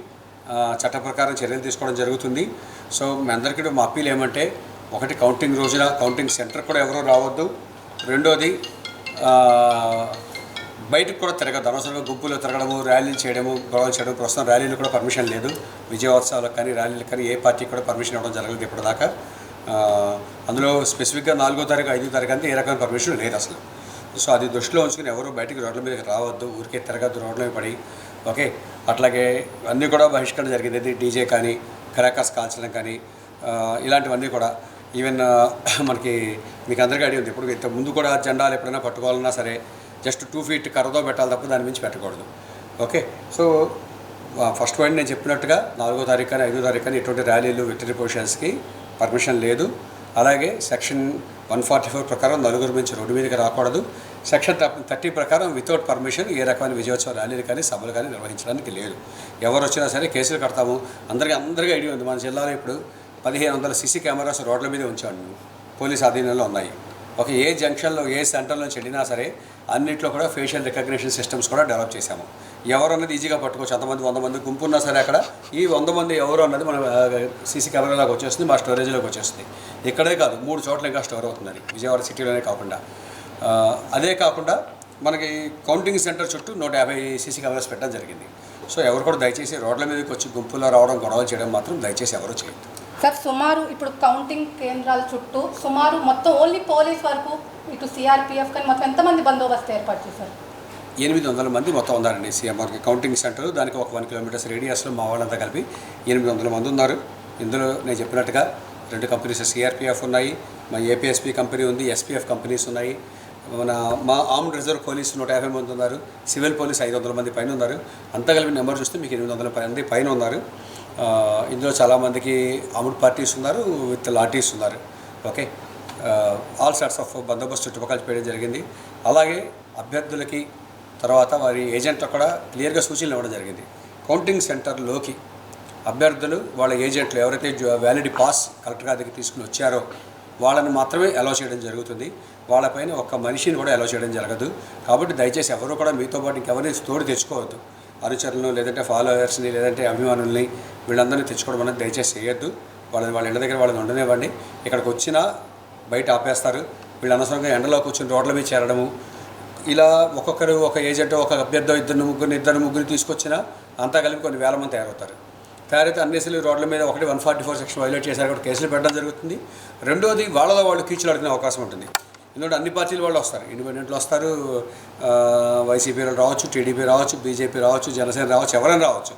చట్ట ప్రకారం చర్యలు తీసుకోవడం జరుగుతుంది. సో మీ అందరికీ మా అప్పీల్ ఏమంటే, ఒకటి కౌంటింగ్ రోజున కౌంటింగ్ సెంటర్ కూడా ఎవరూ రావద్దు. రెండోది బయటకు కూడా తిరగద్దు, అనవసరంగా గుంపులో తిరగడము, ర్యాలీలు చేయడము, గొడవలు చేయడం. ప్రస్తుతం ర్యాలీలు కూడా పర్మిషన్ లేదు, విజయోత్సవాలకు కానీ ర్యాలీలకు కానీ ఏ పార్టీకి కూడా పర్మిషన్ ఇవ్వడం జరగలేదు ఇప్పటిదాకా. అందులో స్పెసిఫిక్గా 4వ తారీఖు 5వ తారీఖు అంతా ఏ రకమైన పర్మిషన్ లేదు అసలు. సో అది దృష్టిలో ఉంచుకుని ఎవరు బయటికి రోడ్ల మీదకి రావద్దు, ఊరికే తిరగద్దు రోడ్ల మీద పడి. ఓకే, అట్లాగే అన్నీ కూడా బహిష్కరణ జరిగింది. డీజే కానీ, క్రాకర్స్ కాల్చడం కానీ, ఇలాంటివన్నీ కూడా. ఈవెన్ మనకి మీకు అందరికీ ఐడియా ఉంది, ఇప్పుడు ఇంత ముందు కూడా జెండాలు ఎప్పుడైనా పట్టుకోవాలన్నా సరే జస్ట్ 2 ఫీట్ కర్రతో పెట్టాలి తప్ప దాని మించి పెట్టకూడదు. ఓకే, సో ఫస్ట్ పాయింట్ నేను చెప్పినట్టుగా 4వ తారీఖు కానీ 5వ తారీఖు కానీ ఎటువంటి ర్యాలీలు, విక్టరీ పొజిషన్స్కి పర్మిషన్ లేదు. అలాగే సెక్షన్ 144 ప్రకారం నలుగురు మించి రోడ్డు మీదకి రాకూడదు. సెక్షన్ 30 ప్రకారం వితౌట్ పర్మిషన్ ఏ రకమైన విజయోత్సవ ర్యాలీలు కానీ, సభలు కానీ నిర్వహించడానికి లేదు. ఎవరు వచ్చినా సరే కేసులు కడతాము. అందరికీ ఐడియా ఉంది, మన జిల్లాలో ఇప్పుడు 1500 సీసీ కెమెరాస్ రోడ్ల మీద ఉంచాము, పోలీస్ ఆధీనంలో ఉన్నాయి. ఒక ఏ జంక్షన్లో, ఏ సెంటర్లో వెళ్ళినా సరే అన్నింటిలో కూడా ఫేషియల్ రికగ్నిషన్ సిస్టమ్స్ కూడా డెవలప్ చేశాము. ఎవరు అన్నది ఈజీగా పట్టుకోవచ్చు. అంతమంది 100 మంది గుంపు ఉన్నా సరే అక్కడ ఈ 100 మంది ఎవరు అన్నది మన సీసీ కెమెరాలోకి వచ్చేస్తుంది, మా స్టోరేజ్లోకి వచ్చేస్తుంది. ఇక్కడే కాదు, 3 చోట్ల ఇంకా స్టోర్ అవుతుందని, విజయవాడ సిటీలోనే కాకుండా. అదే కాకుండా మనకి కౌంటింగ్ సెంటర్ చుట్టూ 150 సీసీ కెమెరాస్ పెట్టడం జరిగింది. సో ఎవరు కూడా దయచేసి రోడ్ల మీదకి వచ్చి గుంపులో రావడం, గొడవలు చేయడం మాత్రం దయచేసి ఎవరు చేయొద్దు. సార్, సుమారు ఇప్పుడు కౌంటింగ్ కేంద్రాల చుట్టూ సుమారు మొత్తం ఓన్లీ పోలీస్ వరకు ఇటు సిఆర్పిఎఫ్ కానీ మొత్తం ఎంతమంది బందోబస్తు ఏర్పాటు చేశారు? 800 మంది మొత్తం ఉన్నారండి. మనకి కౌంటింగ్ సెంటర్, దానికి ఒక 1 కిలోమీటర్స్ రేడియస్లో మా వాళ్ళంతా కలిపి 800 మంది ఉన్నారు. ఇందులో నేను చెప్పినట్టుగా 2 కంపెనీస్ సిఆర్పిఎఫ్ ఉన్నాయి, మా ఏపీఎస్పీ కంపెనీ ఉంది, ఎస్పీఎఫ్ కంపెనీస్ ఉన్నాయి. మా ఆర్మ్డ్ రిజర్వ్ పోలీస్ 150 మంది ఉన్నారు, సివిల్ పోలీస్ 500 మంది పైన ఉన్నారు. అంతా కలిపి నెంబర్ చూస్తే మీకు 800 మంది పైన ఉన్నారు. ఇందులో చాలామందికి ఆర్మ్డ్ పార్టీస్ ఉన్నారు, విత్ లాఠీస్ ఉన్నారు. ఓకే, ఆల్ సార్ట్స్ ఆఫ్ బందోబస్తు చుట్టుపక్కల చేయడం జరిగింది. అలాగే అభ్యర్థులకి తర్వాత వారి ఏజెంట్లకు కూడా క్లియర్గా సూచనలు ఇవ్వడం జరిగింది. కౌంటింగ్ సెంటర్లోకి అభ్యర్థులు వాళ్ళ ఏజెంట్లు ఎవరైతే వ్యాలిడ్ పాస్ కలెక్టర్ గారి దగ్గర తీసుకుని వచ్చారో వాళ్ళని మాత్రమే అలౌ చేయడం జరుగుతుంది. వాళ్ళపైన ఒక్క మనిషిని కూడా అలౌ చేయడం జరగదు. కాబట్టి దయచేసి ఎవరు కూడా మీతో పాటు ఇంకెవరిని తోడు తెచ్చుకోవద్దు. అనుచరులను లేదంటే ఫాలోవర్స్ని లేదంటే అభిమానుల్ని వీళ్ళందరినీ తెచ్చుకోవడం అనేది దయచేసి చేయొద్దు. వాళ్ళ ఇళ్ళ దగ్గర వాళ్ళని ఉండనివ్వండి. ఇక్కడికి వచ్చినా బయట ఆపేస్తారు. వీళ్ళు అనవసరంగా ఎండలో కూర్చొని రోడ్ల మీద చేరడము, ఇలా ఒక్కొక్కరు ఒక ఏజెంట్ ఒక అభ్యర్థి ఇద్దరు ముగ్గురు తీసుకొచ్చినా అంతా కలిపి కొన్ని వేల మంది తయారైతే అన్నేసరి రోడ్ల మీద 144 సెక్షన్ వైలేట్ చేశారు కాబట్టి కేసులు పెట్టడం జరుగుతుంది. రెండోది వాళ్ళలో వాళ్ళు కీచులాడుకునే అవకాశం ఉంటుంది. ఎందుకంటే అన్ని పార్టీల వాళ్ళు వస్తారు, ఇండిపెండెంట్లు వస్తారు, వైసీపీ రావచ్చు, టీడీపీ రావచ్చు, బీజేపీ రావచ్చు, జనసేన రావచ్చు, ఎవరైనా రావచ్చు.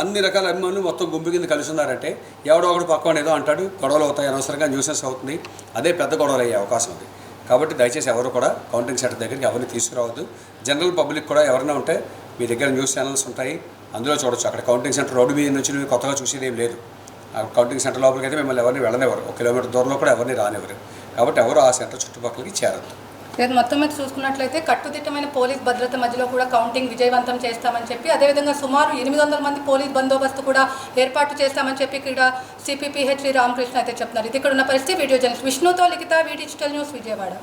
అన్ని రకాల అభిమానులు మొత్తం గుంపు కింద కలిసి ఉన్నారంటే ఎవడో ఒకడు పక్కన ఏదో అంటాడు, గొడవలు అవుతాయి, అనవసరంగా న్యూసెన్స్ అవుతుంది, అదే పెద్ద గొడవలు అయ్యే అవకాశం ఉంది. కాబట్టి దయచేసి ఎవరు కూడా కౌంటింగ్ సెంటర్ దగ్గరికి ఎవరిని తీసుకురావద్దు. జనరల్ పబ్లిక్ కూడా ఎవరైనా ఉంటే మీ దగ్గర న్యూస్ ఛానల్స్ ఉంటాయి, అందులో చూడొచ్చు. అక్కడ కౌంటింగ్ సెంటర్ రోడ్డు మీద నుంచి కొత్తగా చూసేది ఏం లేదు. ఆ కౌంటింగ్ సెంటర్ లోపలికి అయితే మిమ్మల్ని ఎవరిని వెళ్ళనివ్వరు, 1 కిలోమీటర్ దూరంలో కూడా ఎవరిని రానివ్వరు. కాబట్టి ఎవరు ఆ సెంటర్ చుట్టుపక్కలకి చేరద్దు. లేదు, మొత్తం మీద చూసుకున్నట్లయితే కట్టుదిట్టమైన పోలీస్ భద్రత మధ్యలో కూడా కౌంటింగ్ విజయవంతం చేస్తామని చెప్పి, అదేవిధంగా సుమారు 800 మంది పోలీస్ బందోబస్తు కూడా ఏర్పాటు చేస్తామని చెప్పి ఇక్కడ సిపిపిహెచ్ రామకృష్ణ అయితే చెప్తున్నారు. ఇది ఇక్కడ ఉన్న పరిస్థితి. వీడియో జర్నలిస్ట్ విష్ణుతో Likhita, digital news, Vijayawada.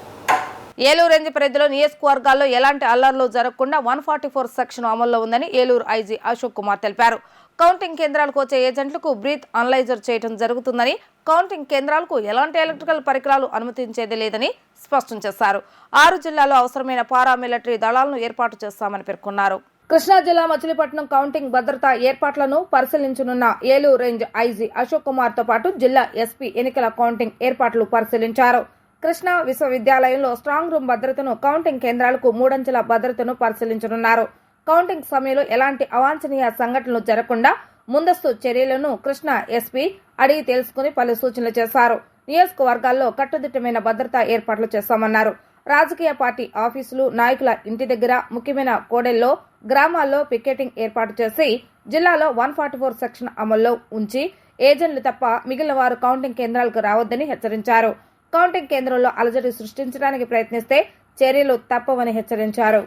Eluru range పరిధిలో నియోజకవర్గాల్లో ఎలాంటి అల్లర్లు జరగకుండా 144 సెక్షన్ అమల్లో ఉందని ఏలూరు ఐజీ అశోక్ కుమార్ తెలిపారు. కౌంటింగ్ కేంద్రాలకు వచ్చే ఏజెంట్లకు బ్రీత్ అనలైజర్ చేయడం జరుగుతుందని, కౌంటింగ్ కేంద్రాలకు ఎలాంటి ఎలక్ట్రికల్ పరికరాలు అనుమతించేది లేదని స్పష్టం చేశారు. 6 జిల్లాల్లో అవసరమైన పారామిలిటరీ దళాలను ఏర్పాటు చేస్తామని పేర్కొన్నారు. కృష్ణా జిల్లా మచిలీపట్నం కౌంటింగ్ భద్రతా ఏర్పాట్లను పరిశీలించనున్న ఏలూరు రేంజ్ ఐజీ అశోక్ కుమార్ తో పాటు జిల్లా ఎస్పీ ఎన్నికల కౌంటింగ్ ఏర్పాట్లు పరిశీలించారు. కృష్ణా విశ్వవిద్యాలయంలో స్ట్రాంగ్ రూమ్ భద్రతను, కౌంటింగ్ కేంద్రాలకు 3 అంచెల భద్రతను పరిశీలించనున్నారు. కౌంటింగ్ సమయంలో ఎలాంటి అవాంఛనీయ సంఘటనలు జరగకుండా ముందస్తు చర్యలను కృష్ణా ఎస్పీ అడిగి తెలుసుకుని పలు సూచనలు చేశారు. నియోజకవర్గాల్లో కట్టుదిట్టమైన భద్రతా ఏర్పాట్లు చేస్తామన్నారు. రాజకీయ పార్టీ ఆఫీసులు, నాయకుల ఇంటి దగ్గర, ముఖ్యమైన కోడెల్లో, గ్రామాల్లో పికెటింగ్ ఏర్పాటు చేసి జిల్లాలో 144 సెక్షన్ అమల్లో ఉంచి ఏజెంట్లు తప్ప మిగిలిన వారు కౌంటింగ్ కేంద్రాలకు రావద్దని హెచ్చరించారు. కౌంటింగ్ కేంద్రంలో అలజడి సృష్టించడానికి ప్రయత్నిస్తే చర్యలు తప్పవని హెచ్చరించారు.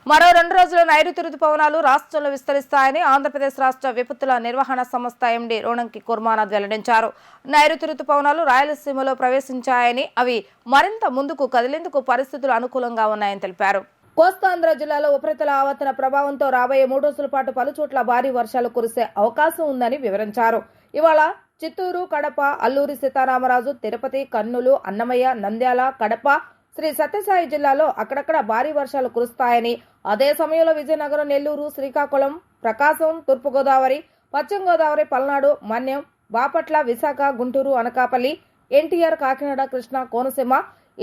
మరో 2 రోజుల్లో నైరుతి రుతుపవనాలు రాష్ట్రంలో విస్తరిస్తాయని ఆంధ్రప్రదేశ్ రాష్ట్ర విపత్తుల నిర్వహణ సంస్థ ఎండీ రోణంకి కుర్మానాథ్ వెల్లడించారు. నైరుతి రుతుపవనాలు రాయలసీమలో ప్రవేశించాయని, అవి మరింత ముందుకు కదిలేందుకు పరిస్థితులు అనుకూలంగా ఉన్నాయని తెలిపారు. కోస్తాంధ్ర జిల్లాలో ఉపరితల ఆవర్తన ప్రభావంతో రాబోయే 3 రోజుల పాటు పలుచోట్ల భారీ వర్షాలు కురిసే అవకాశం ఉందని వివరించారు. ఇవాళ చిత్తూరు, కడప, అల్లూరి సీతారామరాజు, తిరుపతి, కర్నూలు, అన్నమయ్య, నంద్యాల, కడప, శ్రీ సత్యసాయి జిల్లాలో అక్కడక్కడ భారీ వర్షాలు కురుస్తాయని, అదే సమయంలో విజయనగరం, నెల్లూరు, శ్రీకాకుళం, ప్రకాశం, తూర్పుగోదావరి, పశ్చిమ గోదావరి, పల్నాడు, మన్యం, బాపట్ల, విశాఖ, గుంటూరు, అనకాపల్లి, ఎన్టీఆర్, కాకినాడ, కృష్ణా, కోనసీమ,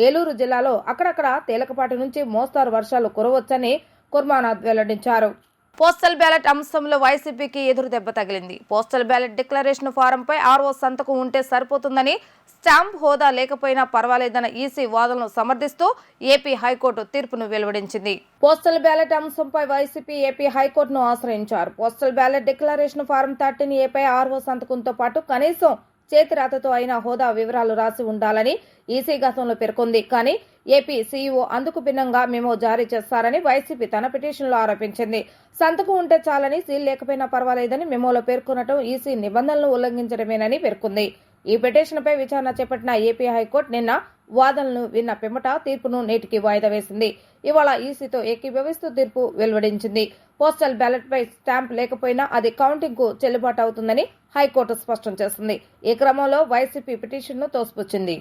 ఏలూరు జిల్లాలో అక్కడక్కడ తేలికపాటి నుంచి మోస్తారు వర్షాలు కురవచ్చని కుర్మానాథ్ వెల్లడించారు. పోస్టల్ బ్యాలెట్ అంశంలో వైసీపీకి ఎదురు దెబ్బ తగిలింది. పోస్టల్ బ్యాలెట్ డిక్లరేషన్ ఫారంపై ఆర్ఓ సంతకం ఉంటే సరిపోతుందని, స్టాంప్ హోదా లేకపోయినా పర్వాలేదన్న ఈసీ వాదనలు సమర్థిస్తూ ఏపీ హైకోర్టు తీర్పును వెలువడించింది. పోస్టల్ బ్యాలెట్ అంశంపై వైసీపీ ఏపీ హైకోర్టును ఆశ్రయించారు. Postal ballot declaration form 13A RO సంతకంతో పాటు కనీసం చేతిరాతతో అయిన హోదా వివరాలు రాసి ఉండాలని ఈసీ గతంలో పేర్కొంది. కానీ ఏపీ సీఈఓ అందుకు భిన్నంగా మెమో జారీ చేస్తారని వైసీపీ తన పిటిషన్లో ఆరోపించింది. సంతకం ఉంటే చాలని, సీల్ లేకపోయినా పర్వాలేదని మెమోలో పేర్కొనడం ఈసీ నిబంధనలను ఉల్లంఘించడమేనని పేర్కొంది. ఈ పిటిషన్పై విచారణ చేపట్టిన ఏపీ హైకోర్టు నిన్న వాదనలను విన్న పిమ్మట తీర్పును నేటికి వాయిదా వేసింది. ఇవాళ ఈసీతో ఏకీభవిస్తూ తీర్పు వెలువడించింది. పోస్టల్ బ్యాలెట్ పై స్టాంప్ లేకపోయినా అది కౌంటింగ్ కు చెల్లుబాటు అవుతుందని హైకోర్టు స్పష్టం చేసింది. ఈ క్రమంలో వైసీపీ పిటిషన్ను తోసిపుచ్చింది.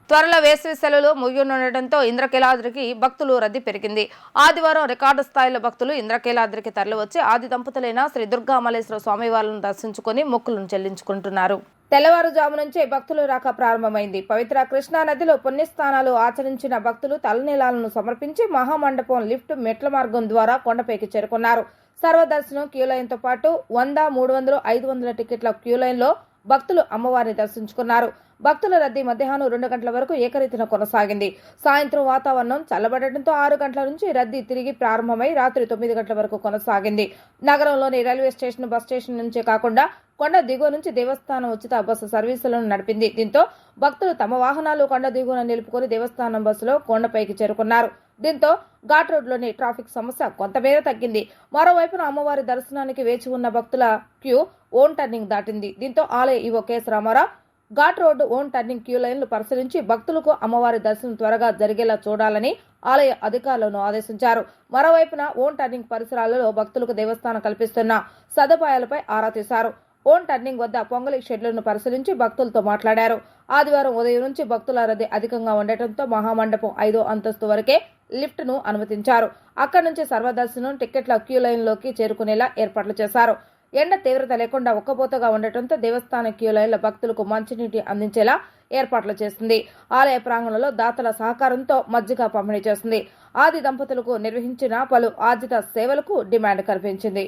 త్వరలో వేసవి సెలవులు ముగియనుండటంతో ఇంద్రకీలాద్రికి భక్తులు రద్దీ పెరిగింది. ఆదివారం రికార్డు స్థాయిలో భక్తులు ఇంద్రకీలాద్రికి తరలివచ్చి ఆది దంపతులైన శ్రీ దుర్గా మల్లేశ్వర స్వామివార్లను దర్శించుకుని మొక్కులను చెల్లించుకుంటున్నారు. తెల్లవారుజాము నుంచే భక్తులు రాక ప్రారంభమైంది. పవిత్ర కృష్ణా నదిలో పుణ్యస్నానాలు ఆచరించిన భక్తులు తలనీలాలను సమర్పించి మహామండపం లిఫ్ట్ మెట్ల మార్గం ద్వారా కొండపైకి చేరుకున్నారు. సర్వదర్శనం క్యూలైన్తో పాటు 100, 300, 500 టికెట్ల క్యూలైన్లో భక్తులు అమ్మవారిని దర్శించుకున్నారు. భక్తుల రద్దీ మధ్యాహ్నం 2 గంటల వరకు ఏకరీతిన కొనసాగింది. సాయంత్రం వాతావరణం చల్లబడటంతో 6 గంటల నుంచి రద్దీ తిరిగి ప్రారంభమై రాత్రి 9 గంటల వరకు కొనసాగింది. నగరంలోని రైల్వే స్టేషన్, బస్ స్టేషన్ నుంచే కాకుండా కొండ దిగువ నుంచి దేవస్థానం ఉచిత బస్సు సర్వీసులను నడిపింది. దీంతో భక్తులు తమ వాహనాలు కొండ దిగువన నిలుపుకొని దేవస్థానం బస్సులో కొండపైకి చేరుకున్నారు. దీంతో ఘాట్ రోడ్లోని ట్రాఫిక్ సమస్య కొంతమేర తగ్గింది. మరోవైపున అమ్మవారి దర్శనానికి వేచి ఉన్న భక్తుల క్యూ ఓన్ టర్నింగ్ దాటింది. దీంతో ఆలయ EO KS Ramarao ghat road ఓన్ టర్నింగ్ క్యూ లైన్లు పరిశీలించి భక్తులకు అమ్మవారి దర్శనం త్వరగా జరిగేలా చూడాలని ఆలయ అధికారులను ఆదేశించారు. మరోవైపున ఓన్ టర్నింగ్ పరిసరాలలో భక్తులకు దేవస్థానం కల్పిస్తున్న సదుపాయాలపై ఆరా తీశారు. ఓన్ టర్నింగ్ వద్ద పొంగలి షెడ్లను పరిశీలించి భక్తులతో మాట్లాడారు. ఆదివారం ఉదయం నుంచి భక్తుల రద్దీ అధికంగా ఉండటంతో మహామండపం 5వ అంతస్తు వరకే లిఫ్ట్ ను అనుమతించారు. అక్కడి నుంచి సర్వదర్శనం టికెట్ల క్యూ లైన్ లోకి చేరుకునేలా ఏర్పాట్లు చేశారు. ఎండ తీవ్రత లేకుండా ఒక్కపోతగా ఉండటంతో దేవస్థాన క్యూ లైన్ల భక్తులకు మంచినీటి అందించేలా ఏర్పాట్లు చేస్తుంది. ఆలయ ప్రాంగణంలో దాతల సహకారంతో మజ్జిగ పంపిణీ చేస్తుంది. ఆది దంపతులకు నిర్వహించిన పలు ఆర్జిత సేవలకు డిమాండ్ కల్పించింది.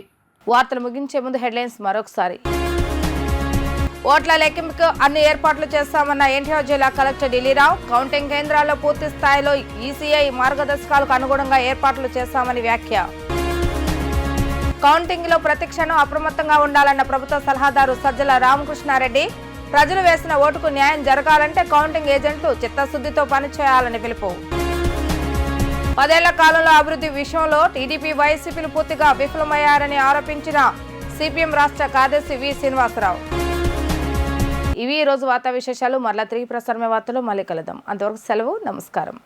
వార్తలు ముగించే ముందు హెడ్లైన్స్ మరొకసారి. ఓట్ల లెక్కింపుకు అన్ని ఏర్పాట్లు చేస్తామన్న ఎన్టీఆర్ జిల్లా కలెక్టర్ ఢిల్లీరావు. కౌంటింగ్ కేంద్రాల్లో పూర్తి స్థాయిలో ఈసీఐ మార్గదర్శకాలకు అనుగుణంగా ఏర్పాట్లు చేస్తామని వ్యాఖ్య. కౌంటింగ్ లో ప్రతి క్షణం అప్రమత్తంగా ఉండాలన్న ప్రభుత్వ సలహాదారు సజ్జల రామకృష్ణారెడ్డి. ప్రజలు వేసిన ఓటుకు న్యాయం జరగాలంటే కౌంటింగ్ ఏజెంట్లు చిత్తశుద్ధితో పనిచేయాలని పిలుపు. 10 ఏళ్ల కాలంలో అభివృద్ధి విషయంలో టీడీపీ వైసీపీలు పూర్తిగా విఫలమయ్యారని ఆరోపించిన సిపిఎం రాష్ట్ర కార్యదర్శి వి శ్రీనివాసరావు. ఇవి ఈ రోజు వార్తా విశేషాలు. మరలా తిరిగి ప్రసారమే వార్తలు మళ్ళీ కలుద్దాం. అంతవరకు సెలవు. నమస్కారం.